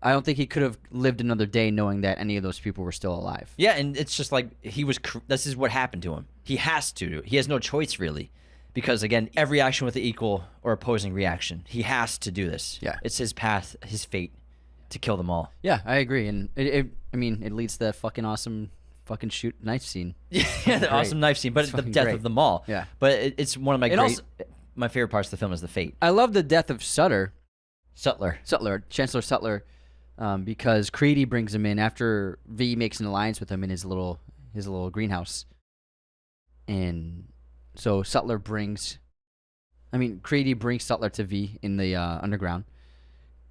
I don't think he could have lived another day knowing that any of those people were still alive. Yeah, and it's just like this is what happened to him. He has to. He has no choice, really. Because, again, every action with the equal or opposing reaction. He has to do this. Yeah. It's his path, his fate, to kill them all. Yeah, I agree. And it leads to that fucking awesome fucking shoot knife scene. Yeah, the awesome knife scene. But it's the death great. of them all. Yeah. But it's one of my my favorite parts of the film is the fate. I love the death of Sutler, Chancellor Sutler, because Creedy brings him in after V makes an alliance with him in his little greenhouse. And so Creedy brings Sutler to V in the underground,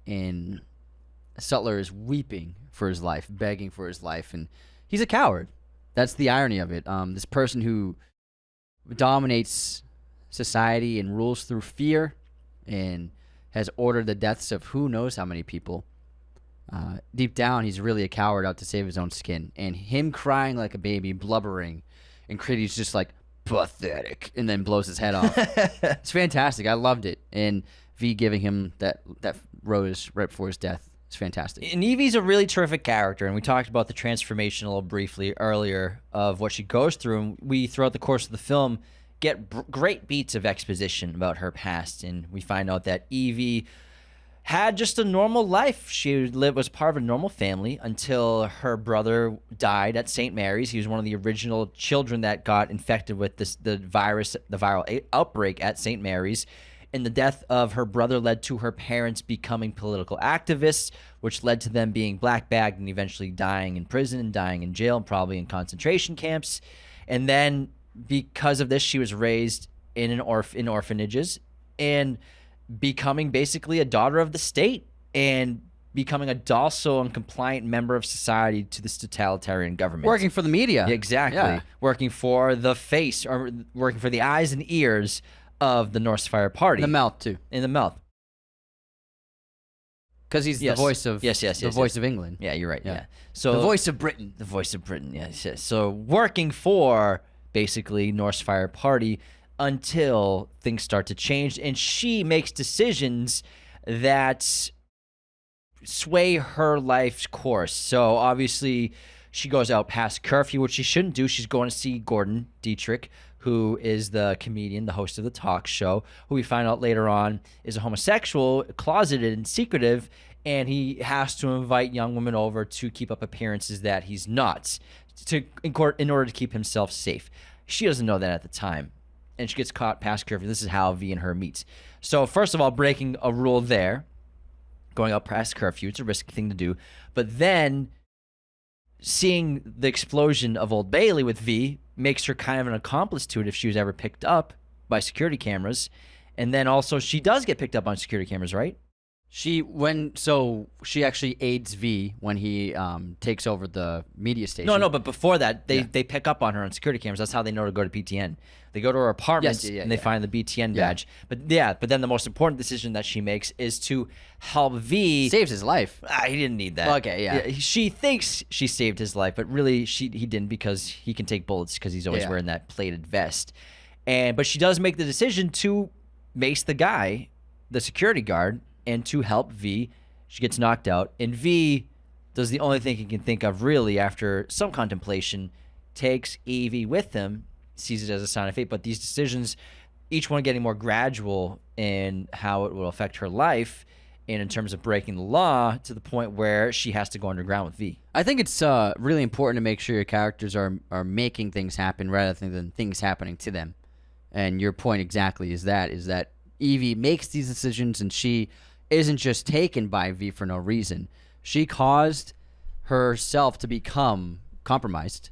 and Sutler is weeping for his life, begging for his life, and he's a coward. That's the irony of it. This person who dominates society and rules through fear and has ordered the deaths of who knows how many people. Deep down, he's really a coward out to save his own skin. And him crying like a baby, blubbering, and Creedy's just like, pathetic, and then blows his head off. It's fantastic. I loved it. And V giving him that rose right before his death is fantastic. And Evey's a really terrific character, and we talked about the transformation a little briefly earlier of what she goes through, and we, throughout the course of the film, get great beats of exposition about her past, and we find out that Evey had just a normal life. She was part of a normal family until her brother died at St. Mary's. He was one of the original children that got infected with the viral outbreak at St. Mary's. And the death of her brother led to her parents becoming political activists, which led to them being black-bagged and eventually dying in prison and dying in jail, and probably in concentration camps. And then because of this, she was raised in orphanages and becoming basically a daughter of the state and becoming a docile and compliant member of society to this totalitarian government. Working for the media. Exactly. Yeah. Working for the face, or working for the eyes and ears of the North Fire Party. In the mouth, too. In the mouth. Because he's the voice of voice of England. Yeah, you're right. Yeah. So the voice of Britain. The voice of Britain, yes. So working for basically North Fire Party until things start to change, and she makes decisions that sway her life's course. So obviously she goes out past curfew, which she shouldn't do. She's going to see Gordon Dietrich, who is the comedian, the host of the talk show, who we find out later on is a homosexual, closeted and secretive, and he has to invite young women over to keep up appearances that he's not, in order to keep himself safe. She doesn't know that at the time, and she gets caught past curfew. This is how V and her meet. So first of all, breaking a rule there, going out past curfew, it's a risky thing to do. But then seeing the explosion of Old Bailey with V makes her kind of an accomplice to it if she was ever picked up by security cameras. And then also she does get picked up on security cameras, right? She actually aids V when he takes over the media station. No, but before that, they pick up on her on security cameras. That's how they know to go to BTN. They go to her apartment and they find the BTN badge. But then the most important decision that she makes is to help V. Saves his life. He didn't need that. Okay, yeah. She thinks she saved his life, but really he didn't, because he can take bullets because he's always wearing that plated vest. But she does make the decision to mace the guy, the security guard, and to help V. She gets knocked out, and V does the only thing he can think of really after some contemplation, takes Evey with him, sees it as a sign of fate. But these decisions, each one getting more gradual in how it will affect her life and in terms of breaking the law, to the point where she has to go underground with V. I think it's really important to make sure your characters are making things happen rather than things happening to them. And your point exactly is that Evey makes these decisions, and she isn't just taken by V for no reason. She caused herself to become compromised.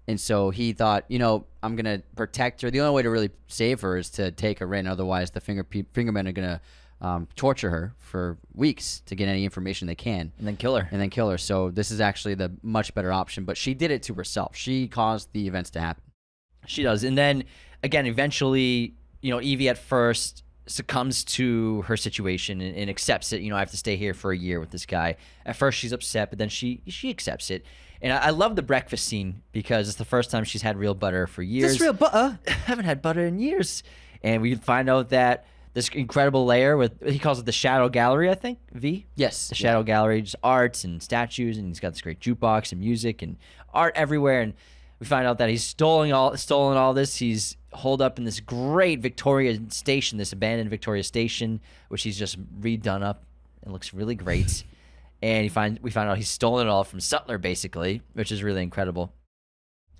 And so he thought, I'm going to protect her. The only way to really save her is to take her in. Otherwise, the fingermen are going to torture her for weeks to get any information they can. And then kill her. So this is actually the much better option. But she did it to herself. She caused the events to happen. She does. And then, again, eventually, Evey at first succumbs to her situation and accepts it. I have to stay here for a year with this guy. At first she's upset, but then she accepts it. And I love the breakfast scene because it's the first time she's had real butter for years. Is this real butter? I haven't had butter in years. And we find out that this incredible layer with, he calls it the Shadow Gallery, I think, V? Yes. The Shadow Gallery, just arts and statues, and he's got this great jukebox and music and art everywhere. And we find out that he's stolen all this. He's holed up in this great Victoria station, this abandoned Victoria station, which he's just redone up. It looks really great. And we find out he's stolen it all from Sutler, basically, which is really incredible.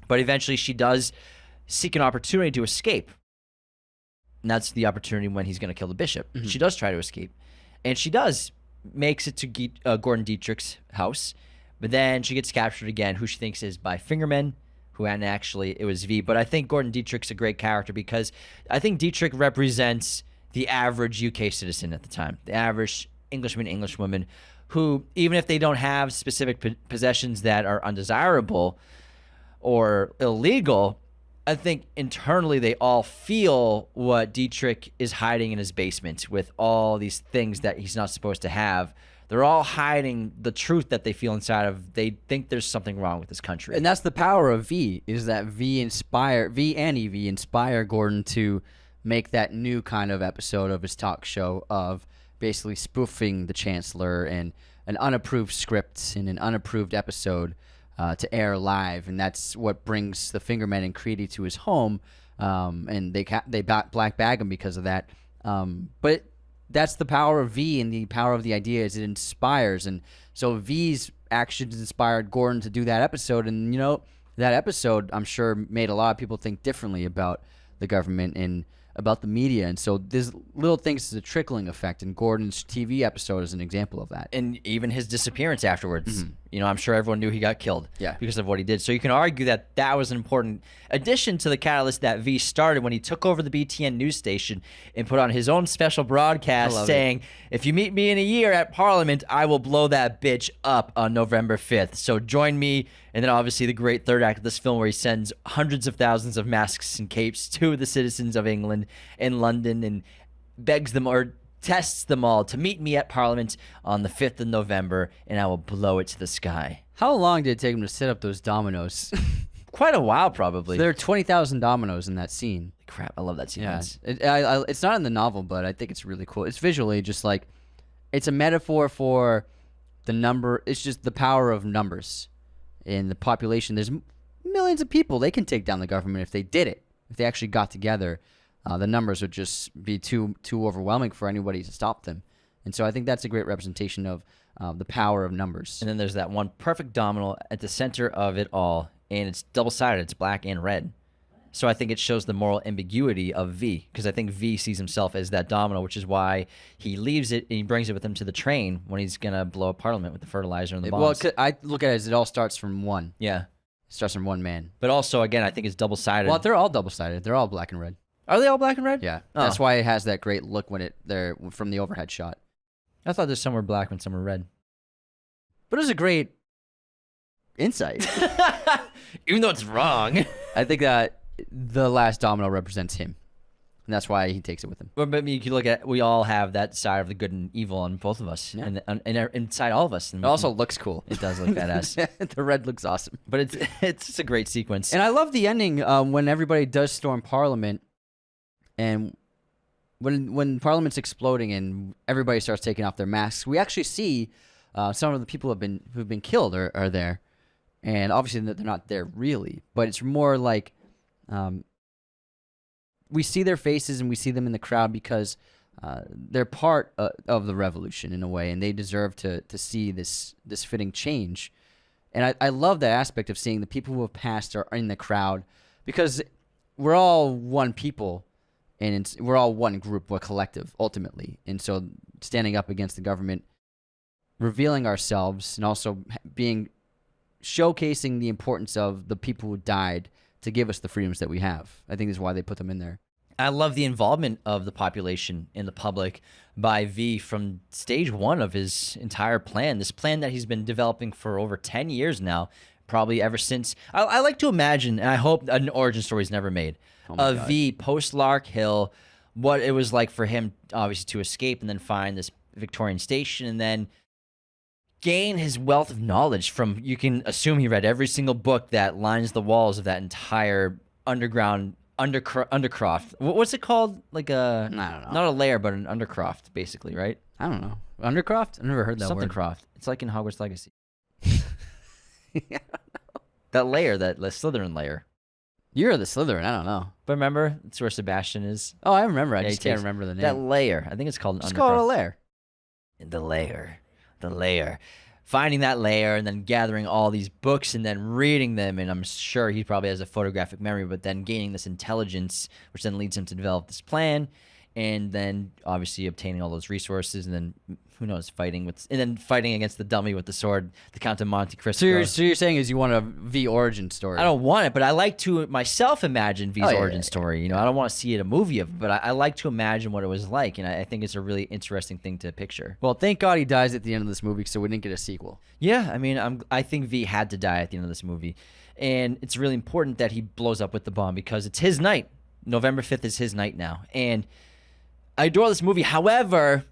But eventually she does seek an opportunity to escape. And that's the opportunity when he's going to kill the bishop. Mm-hmm. She does try to escape. And she makes it to Gordon Dietrich's house. But then she gets captured again, who she thinks is by fingermen, and actually it was V. But I think Gordon Dietrich's a great character because I think Dietrich represents the average UK citizen at the time, the average Englishman, Englishwoman, who, even if they don't have specific possessions that are undesirable or illegal, I think internally they all feel what Dietrich is hiding in his basement with all these things that he's not supposed to have. They're all hiding the truth that they feel inside of. They think there's something wrong with this country. And that's the power of V, is that V and Evey inspire Gordon to make that new kind of episode of his talk show of basically spoofing the Chancellor and an unapproved script in an unapproved episode to air live. And that's what brings the Fingermen and Creedy to his home. And they black bag him because of that. But that's the power of V, and the power of the idea is it inspires. And so V's actions inspired Gordon to do that episode. And, that episode, I'm sure, made a lot of people think differently about the government and about the media. And so there's little things as a trickling effect. And Gordon's TV episode is an example of that. And even his disappearance afterwards. Mm-hmm. I'm sure everyone knew he got killed because of what he did. So you can argue that that was an important addition to the catalyst that V started when he took over the BTN news station and put on his own special broadcast saying, if you meet me in a year at Parliament, I will blow that bitch up on November 5th. So join me. And then obviously the great third act of this film where he sends hundreds of thousands of masks and capes to the citizens of England and London and begs them or tests them all to meet me at Parliament on the 5th of November, and I will blow it to the sky. How long did it take him to set up those dominoes? Quite a while, probably. There are 20,000 dominoes in that scene. Crap, I love that sequence. Yeah. It's not in the novel, but I think it's really cool. It's visually just like, it's a metaphor for the number. It's just the power of numbers in the population. There's millions of people. They can take down the government if they did it. If they actually got together, the numbers would just be too overwhelming for anybody to stop them. And so I think that's a great representation of the power of numbers. And then there's that one perfect domino at the center of it all, and it's double-sided. It's black and red. So I think it shows the moral ambiguity of V, because I think V sees himself as that domino, which is why he leaves it and he brings it with him to the train when he's going to blow up Parliament with the fertilizer and the bombs. Well, I look at it as it all starts from one. Yeah. It starts from one man. But also, again, I think it's double-sided. Well, they're all double-sided. They're all black and red. Are they all black and red? Yeah. Oh. That's why it has that great look when they're from the overhead shot. I thought there's some were black and some were red. But it was a great insight. Even though it's wrong. I think that the last domino represents him. And that's why he takes it with him. But I mean, you can look at, we all have that side of the good and evil on both of us. Yeah. And inside all of us. And It also looks cool. it does look badass. The red looks awesome. But it's just a great sequence. And I love the ending when everybody does storm Parliament, and when Parliament's exploding and everybody starts taking off their masks, we actually see some of the people who've been killed are there, and obviously they're not there really, but it's more like we see their faces and we see them in the crowd because they're part of the revolution in a way, and they deserve to see this fitting change. And I love that aspect of seeing the people who have passed are in the crowd, because we're all one people, and we're all one group, a collective, ultimately. And so standing up against the government, revealing ourselves, and also showcasing the importance of the people who died to give us the freedoms that we have. I think is why they put them in there. I love the involvement of the population in the public by V from stage one of his entire plan. This plan that he's been developing for over 10 years now, probably ever since. I like to imagine, and I hope an origin story is never made, of V post Lark Hill, what it was like for him, obviously, to escape and then find this Victorian station and then gain his wealth of knowledge from, you can assume he read every single book that lines the walls of that entire underground undercroft. What's it called? Like I don't know. not a lair, but an undercroft, basically, right? I don't know. Undercroft? I've never heard that Something word. croft. It's like in Hogwarts Legacy. That layer, the Slytherin layer. You're the Slytherin. I don't know. But remember, it's where Sebastian is. Oh, I remember. I Yeah, just he can't takes remember the name. That layer. I think it's called an Just undercroft. call it a lair. The layer. Finding that layer and then gathering all these books and then reading them, and I'm sure he probably has a photographic memory, but then gaining this intelligence, which then leads him to develop this plan, and then obviously obtaining all those resources, and then who knows, fighting against the dummy with the sword, the Count of Monte Cristo. So you're saying is you want a V origin story? I don't want it, but I like to myself imagine V's origin story. You know, I don't want to see it a movie of, but I like to imagine what it was like, and I think it's a really interesting thing to picture. Well, thank God he dies at the end of this movie, so we didn't get a sequel. Yeah, I mean, I think V had to die at the end of this movie, and it's really important that he blows up with the bomb because it's his night. November 5th is his night now, and I adore this movie. However,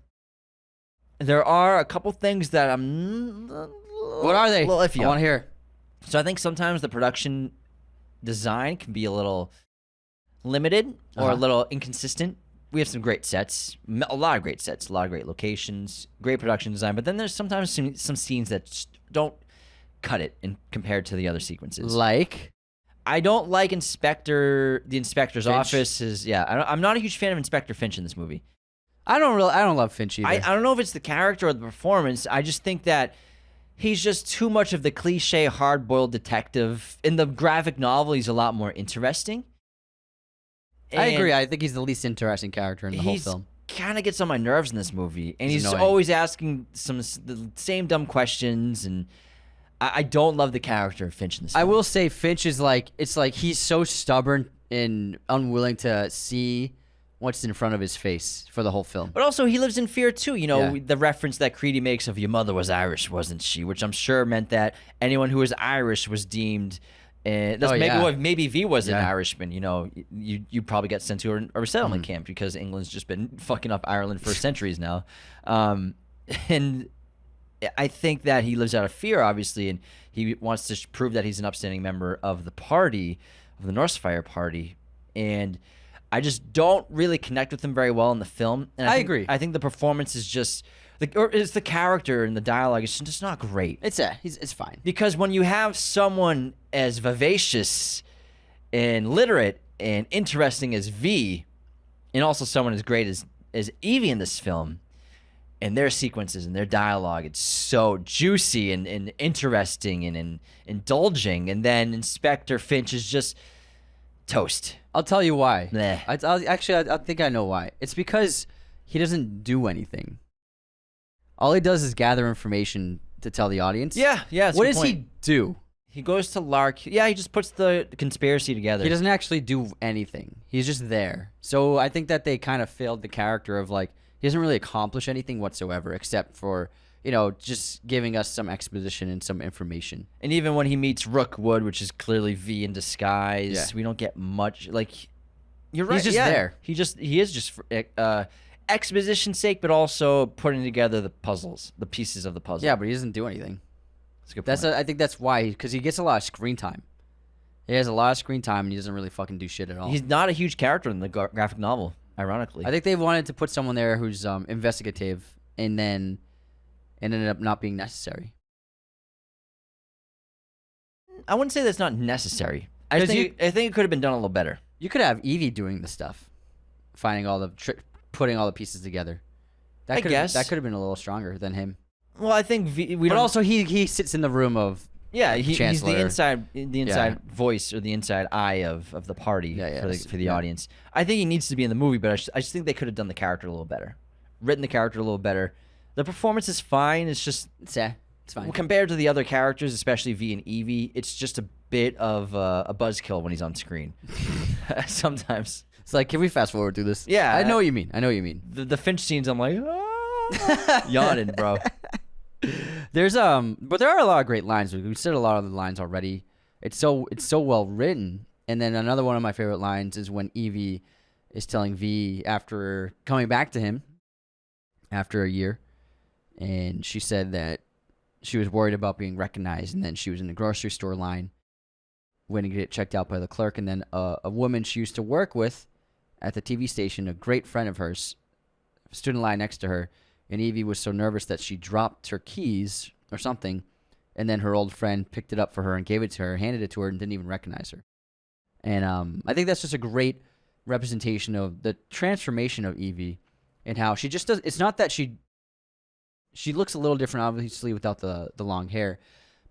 there are a couple things that I'm What are they? a little iffy I on. want to hear. So I think sometimes the production design can be a little limited or a little inconsistent. We have some great sets, a lot of great sets, a lot of great locations, great production design, but then there's sometimes some scenes that just don't cut it compared to the other sequences. Like? I don't like the inspector's Finch? office. I'm not a huge fan of Inspector Finch in this movie. I don't love Finch either. I don't know if it's the character or the performance. I just think that he's just too much of the cliche hard-boiled detective. In the graphic novel, he's a lot more interesting. I agree. I think he's the least interesting character in the whole film. Kind of gets on my nerves in this movie, and he's annoying. always asking the same dumb questions, and I don't love the character of Finch in this I film. will say Finch is like, it's like he's so stubborn and unwilling to see what's in front of his face for the whole film. But also, he lives in fear, too. You know, Yeah. the reference that Creedy makes of your mother was Irish, wasn't she? Which I'm sure meant that anyone who was Irish was deemed... maybe V was an Irishman. You know, you probably get sent to a resettlement camp because England's just been fucking up Ireland for centuries now. And I think that he lives out of fear, obviously, and he wants to prove that he's an upstanding member of the party, of the Northfire Party. And I just don't really connect with him very well in the film. And I agree. I think the performance is just, it's the character and the dialogue is just not great. It's fine. Because when you have someone as vivacious and literate and interesting as V, and also someone as great as Evey in this film, and their sequences and their dialogue, it's so juicy and interesting and indulging. And then Inspector Finch is just Toast. I'll tell you why. Bleh. I think I know why. It's because he doesn't do anything. All he does is gather information to tell the audience. Yeah. That's a What good does point. he do? He goes to Lark. Yeah, he just puts the conspiracy together. He doesn't actually do anything. He's just there. So I think that they kind of failed the character of like, he doesn't really accomplish anything whatsoever except for, just giving us some exposition and some information. And even when he meets Rookwood, which is clearly V in disguise, we don't get much. Like, you're right. He's just there. He is just for exposition's sake, but also putting together the puzzles, the pieces of the puzzle. Yeah, but he doesn't do anything. That's a good point. I think that's why, because he gets a lot of screen time. He has a lot of screen time, and he doesn't really fucking do shit at all. He's not a huge character in the graphic novel, ironically. I think they wanted to put someone there who's investigative, and then it ended up not being necessary. I wouldn't say that's not necessary. I think it could have been done a little better. You could have Evey doing the stuff, finding all the putting all the pieces together. I guess that could have been a little stronger than him. Well, I think But also he sits in the room of he's Chancellor. the inside voice or the inside eye of the party for the audience. I think he needs to be in the movie, but I just think they could have done the character a little better, written the character a little better. The performance is fine. It's just it's fine compared to the other characters, especially V and Evey. It's just a bit of a buzzkill when he's on screen. Sometimes it's like, can we fast forward through this? Yeah, I know what you mean. The Finch scenes. I'm like, yawning, bro. But there are a lot of great lines. We said a lot of the lines already. It's so well written. And then another one of my favorite lines is when Evey is telling V after coming back to him after a year, and she said that she was worried about being recognized, and then she was in the grocery store line waiting to get checked out by the clerk, and then a woman she used to work with at the TV station, a great friend of hers, stood in line next to her. And Evey was so nervous that she dropped her keys or something, and then her old friend picked it up for her and gave it to her, handed it to her, and didn't even recognize her. And I think that's just a great representation of the transformation of Evey and how she just does. It's not that she looks a little different, obviously, without the long hair,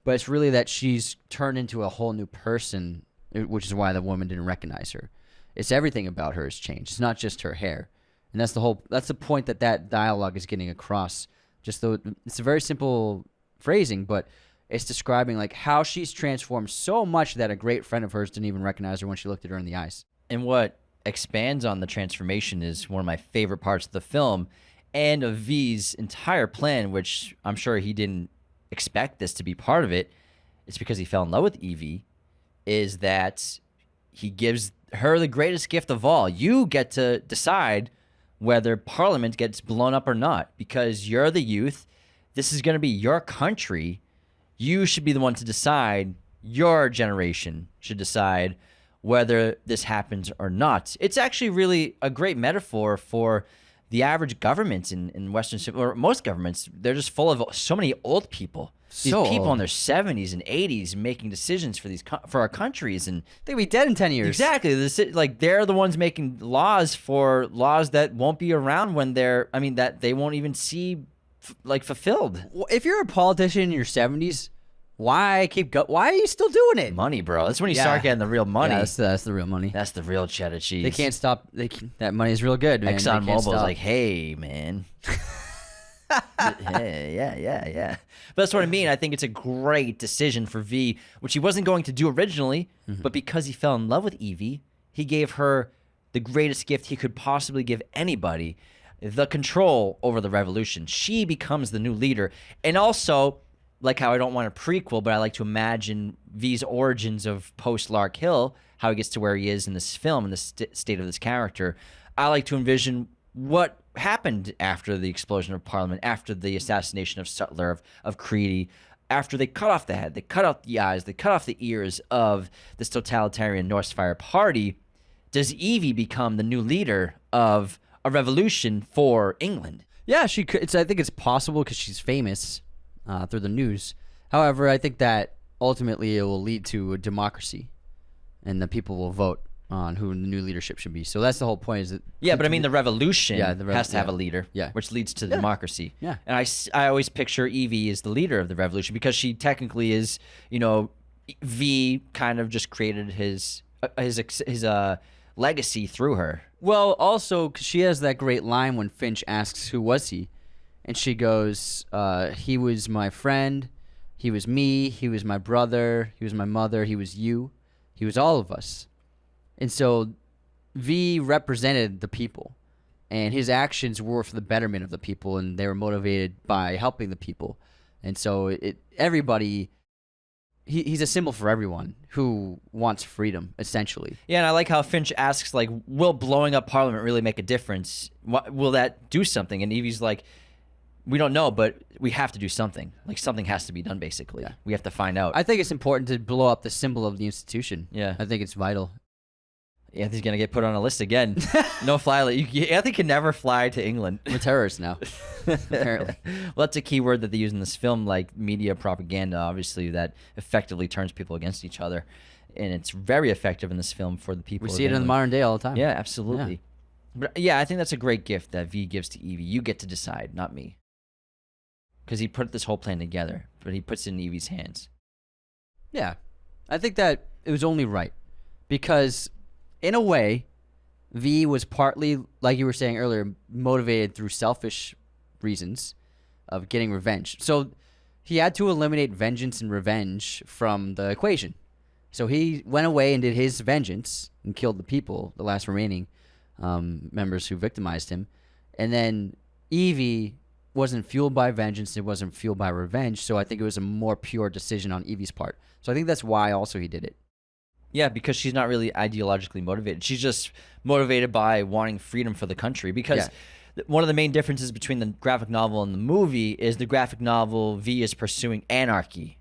but it's really that she's turned into a whole new person, which is why the woman didn't recognize her. It's everything about her has changed. It's not just her hair. And that's the point that dialogue is getting across. Just though it's a very simple phrasing, but it's describing like how she's transformed so much that a great friend of hers didn't even recognize her when she looked at her in the eyes. And what expands on the transformation is one of my favorite parts of the film and of V's entire plan, which I'm sure he didn't expect this to be part of it. It's because he fell in love with Evey, is that he gives her the greatest gift of all. You get to decide whether Parliament gets blown up or not, because you're the youth. This is going to be your country. You should be the one to decide. Your generation should decide whether this happens or not. It's actually really a great metaphor for the average government in Western, or most governments. They're just full of so many old people. These people in their 70s and 80s making decisions for our countries, and they'll be dead in 10 years. Exactly. They're the ones making laws that won't be around when that they won't even see fulfilled. If you're a politician in your 70s, why are you still doing it? Money, bro. That's when you start getting the real money. Yeah, that's the real money. That's the real cheddar cheese. They can't stop. That money is real good, man. ExxonMobil is like, hey, man. Yeah. But that's what I mean. I think it's a great decision for V, which he wasn't going to do originally, but because he fell in love with Evey, he gave her the greatest gift he could possibly give anybody, the control over the revolution. She becomes the new leader. And also, like how I don't want a prequel, but I like to imagine V's origins of post-Lark Hill, how he gets to where he is in this film, in the state of this character. I like to envision what happened after the explosion of Parliament, after the assassination of Sutler, of Creedy, after they cut off the head, they cut off the eyes, they cut off the ears of this totalitarian Northfire party. Does Evey become the new leader of a revolution for England? Yeah, she could. I think it's possible because she's famous through the news. However, I think that ultimately it will lead to a democracy, and the people will vote on who the new leadership should be. So that's the whole point. Is that but I mean the revolution has to have a leader, which leads to democracy. Yeah, and I always picture Evey as the leader of the revolution because she technically is, V kind of just created his his legacy through her. Well, also, 'cause she has that great line when Finch asks, who was he? And she goes, he was my friend, he was me, he was my brother, he was my mother, he was you, he was all of us. And so V represented the people, and his actions were for the betterment of the people, and they were motivated by helping the people. And so everybody, he's a symbol for everyone who wants freedom, essentially. Yeah, and I like how Finch asks, like, will blowing up Parliament really make a difference? Will that do something? And Evie's like, we don't know, but we have to do something. Like, something has to be done, basically. Yeah. We have to find out. I think it's important to blow up the symbol of the institution. Yeah. I think it's vital. Anthony's going to get put on a list again. No fly. Anthony can never fly to England. We're terrorists now, apparently. Well, that's a key word that they use in this film, like media propaganda, obviously, that effectively turns people against each other. And it's very effective in this film for the people. We see it in the modern day all the time. Yeah, absolutely. Yeah. But yeah, I think that's a great gift that V gives to Evey. You get to decide, not me. Because he put this whole plan together, but he puts it in Evie's hands. Yeah. I think that it was only right. Because, in a way, V was partly, like you were saying earlier, motivated through selfish reasons of getting revenge. So he had to eliminate vengeance and revenge from the equation. So he went away and did his vengeance and killed the people, the last remaining members who victimized him. And then Evey wasn't fueled by vengeance, it wasn't fueled by revenge, so I think it was a more pure decision on Evie's part. So I think that's why also he did it. Yeah, because she's not really ideologically motivated. She's just motivated by wanting freedom for the country. Because one of the main differences between the graphic novel and the movie is the graphic novel, V is pursuing anarchy,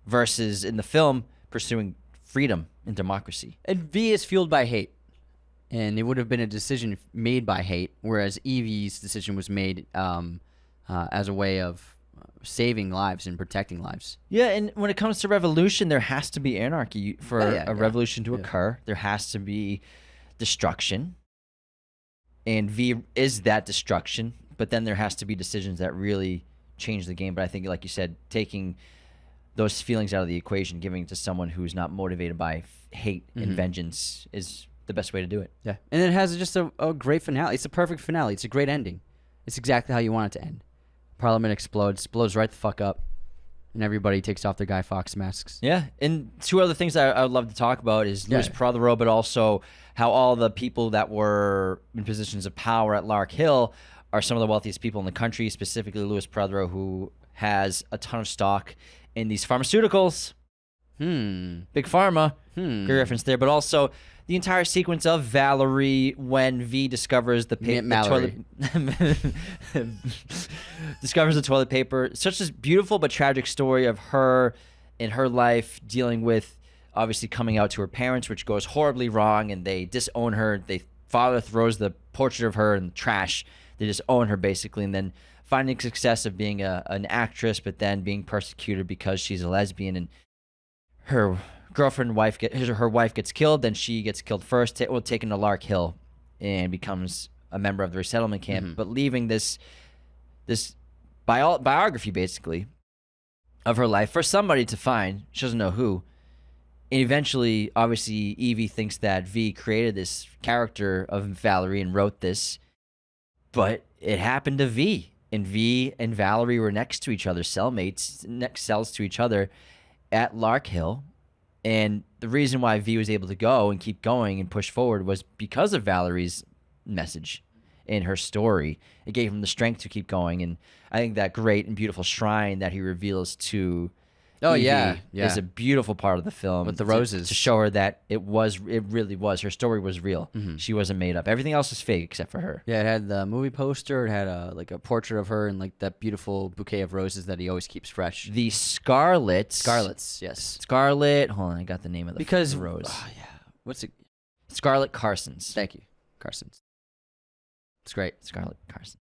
versus in the film, pursuing freedom and democracy. And V is fueled by hate. And it would have been a decision made by hate, whereas Evie's decision was made as a way of saving lives and protecting lives. Yeah, and when it comes to revolution, there has to be anarchy for a revolution to occur. There has to be destruction. And V is that destruction, but then there has to be decisions that really change the game. But I think, like you said, taking those feelings out of the equation, giving it to someone who's not motivated by hate and vengeance is the best way to do it. Yeah, and it has just a great finale. It's a perfect finale. It's a great ending. It's exactly how you want it to end. Parliament explodes, blows right the fuck up, and everybody takes off their Guy Fawkes masks. Yeah, and two other things I would love to talk about is Louis Prothero, but also how all the people that were in positions of power at Lark Hill are some of the wealthiest people in the country, specifically Louis Prothero, who has a ton of stock in these pharmaceuticals. Big Pharma. Great reference there, but also the entire sequence of Valerie when V discovers the discovers the toilet paper. Such a beautiful but tragic story of her in her life dealing with obviously coming out to her parents, which goes horribly wrong, and they disown her. Father throws the portrait of her in the trash. They disown her basically, and then finding success of being an actress, but then being persecuted because she's a lesbian, and her wife gets killed, then she gets killed first, taken to Lark Hill and becomes a member of the resettlement camp, but leaving this biography basically of her life for somebody to find. She doesn't know who. And eventually, obviously, Evey thinks that V created this character of Valerie and wrote this, but it happened to V. And V and Valerie were next to each other, cellmates, next cells to each other at Lark Hill. And the reason why V was able to go and keep going and push forward was because of Valerie's message and her story. It gave him the strength to keep going. And I think that great and beautiful shrine that he reveals to Evey is a beautiful part of the film. With the roses. To show her that it really was. Her story was real. She wasn't made up. Everything else was fake except for her. Yeah, it had the movie poster. It had a portrait of her and like that beautiful bouquet of roses that he always keeps fresh. The Scarlets, yes. Scarlet. Hold on, I got the name of the rose. Oh, yeah. What's it? Scarlet Carsons. Thank you. Carsons. It's great. Scarlet Carson.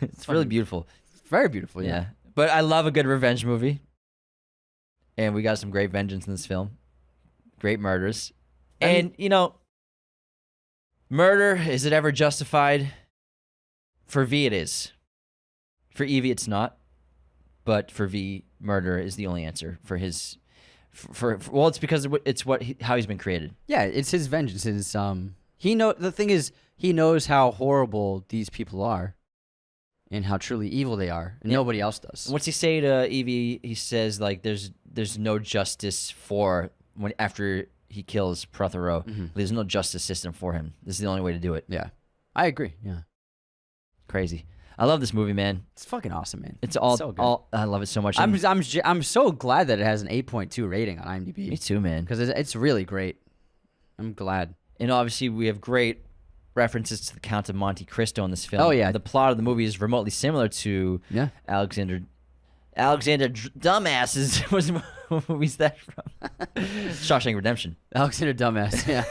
It's really beautiful. Very beautiful, yeah. But I love a good revenge movie. And we got some great vengeance in this film. Great murders. And, murder, is it ever justified? For V, it is. For Evey, it's not. But for V, murder is the only answer for his Well, it's because it's how he's been created. Yeah, it's his vengeance. The thing is, he knows how horrible these people are, and how truly evil they are, and nobody else does. What's he say to Evey? He says like, "There's no justice after he kills Prothero. There's no justice system for him. This is the only way to do it." Yeah, I agree. Yeah, crazy. I love this movie, man. It's fucking awesome, man. It's so good. I love it so much. I'm so glad that it has an 8.2 rating on IMDb. Me too, man. Because it's really great. I'm glad. And obviously, we have great references to the Count of Monte Cristo in this film. Oh yeah, the plot of the movie is remotely similar to Alexander Dumbasses. What movie's that from? Shawshank Redemption. Alexander Dumbass. Yeah.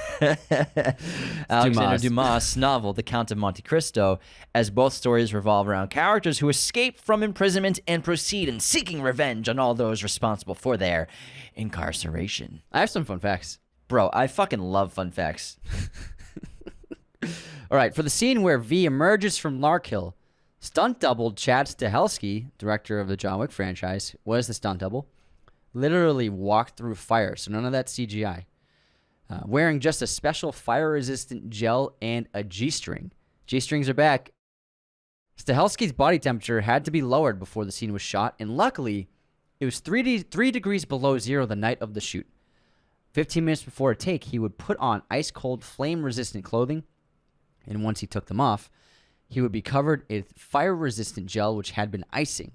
Alexander Dumas' novel, The Count of Monte Cristo, as both stories revolve around characters who escape from imprisonment and proceed in seeking revenge on all those responsible for their incarceration. I have some fun facts. Bro, I fucking love fun facts. All right, for the scene where V emerges from Larkhill, stunt double Chad Stahelski, director of the John Wick franchise, was the stunt double, literally walked through fire, so none of that CGI. Wearing just a special fire-resistant gel and a G-string. G-strings are back. Stahelski's body temperature had to be lowered before the scene was shot, and luckily, it was 3 degrees below zero the night of the shoot. 15 minutes before a take, he would put on ice-cold, flame-resistant clothing, and once he took them off, he would be covered in fire-resistant gel, which had been icing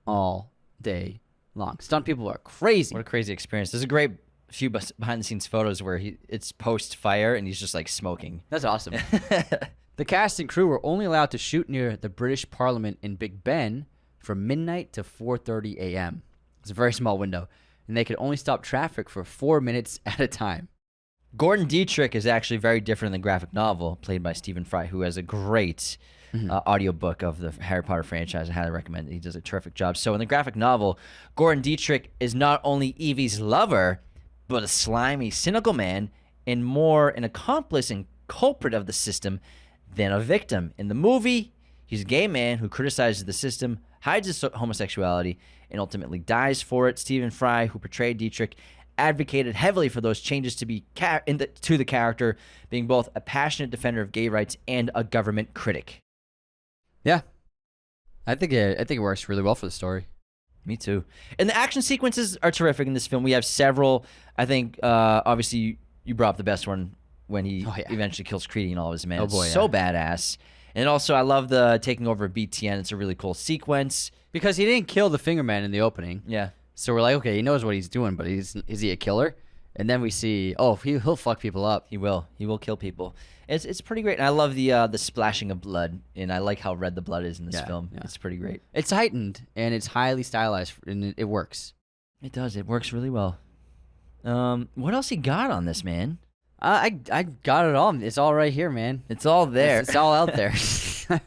all day long. Stunt people are crazy. What a crazy experience. There's a great few behind-the-scenes photos where it's post-fire, and he's just, like, smoking. That's awesome. The cast and crew were only allowed to shoot near the British Parliament in Big Ben from midnight to 4:30 a.m. It's a very small window, and they could only stop traffic for 4 minutes at a time. Gordon Dietrich is actually very different in the graphic novel, played by Stephen Fry, who has a great audiobook of the Harry Potter franchise. I highly recommend it. He does a terrific job. So in the graphic novel, Gordon Dietrich is not only Evie's lover, but a slimy, cynical man, and more an accomplice and culprit of the system than a victim. In the movie, he's a gay man who criticizes the system, hides his homosexuality, and ultimately dies for it. Stephen Fry, who portrayed Dietrich, advocated heavily for those changes to be to the character, being both a passionate defender of gay rights and a government critic. Yeah, I think it works really well for the story. Me too. And the action sequences are terrific in this film. We have several. I think obviously you brought up the best one when he eventually kills Creedy and all of his men. Oh boy, so badass. And also, I love the taking over of BTN. It's a really cool sequence because he didn't kill the Fingerman in the opening. Yeah. So we're like, okay, he knows what he's doing, but is he a killer? And then we see, he'll fuck people up. He will kill people. It's pretty great. And I love the splashing of blood, and I like how red the blood is in this film. Yeah. It's pretty great. It's heightened and it's highly stylized, and it works. It does. It works really well. What else he got on this, man? I got it all. It's all right here, man. It's all there. It's all out there.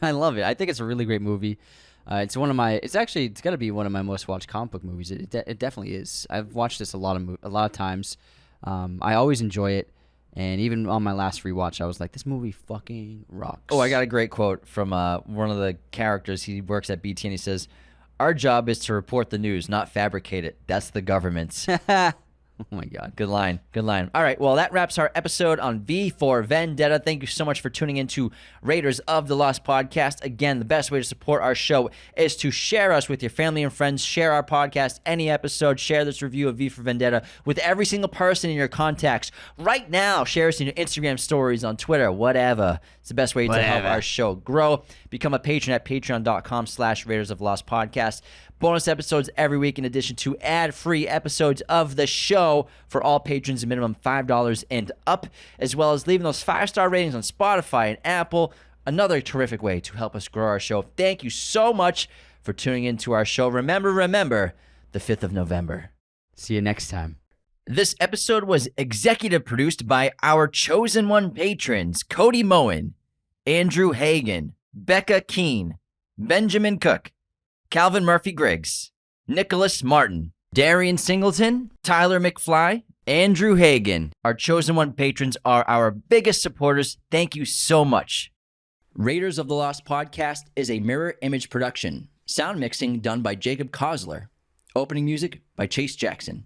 I love it. I think it's a really great movie. It's got to be one of my most watched comic book movies. It definitely is. I've watched this a lot of times. I always enjoy it, and even on my last rewatch, I was like, this movie fucking rocks. Oh, I got a great quote from one of the characters. He works at BT, and he says, "Our job is to report the news, not fabricate it. That's the government's." Oh my God. Good line. Good line. All right. Well, that wraps our episode on V for Vendetta. Thank you so much for tuning into Raiders of the Lost podcast. Again, the best way to support our show is to share us with your family and friends. Share our podcast, any episode. Share this review of V for Vendetta with every single person in your contacts. Right now, share us in your Instagram stories, on Twitter, whatever. It's the best way to help our show grow. Become a patron at patreon.com/Raiders of the Lost podcast. Bonus episodes every week in addition to ad-free episodes of the show for all patrons, a minimum $5 and up, as well as leaving those 5-star ratings on Spotify and Apple. Another terrific way to help us grow our show. Thank you so much for tuning into our show. Remember, the 5th of November. See you next time. This episode was executive produced by our chosen one patrons, Cody Moen, Andrew Hagan, Becca Keene, Benjamin Cook, Calvin Murphy Griggs, Nicholas Martin, Darian Singleton, Tyler McFly, Andrew Hagan. Our chosen one patrons are our biggest supporters. Thank you so much. Raiders of the Lost podcast is a mirror image production. Sound mixing done by Jacob Kossler. Opening music by Chase Jackson.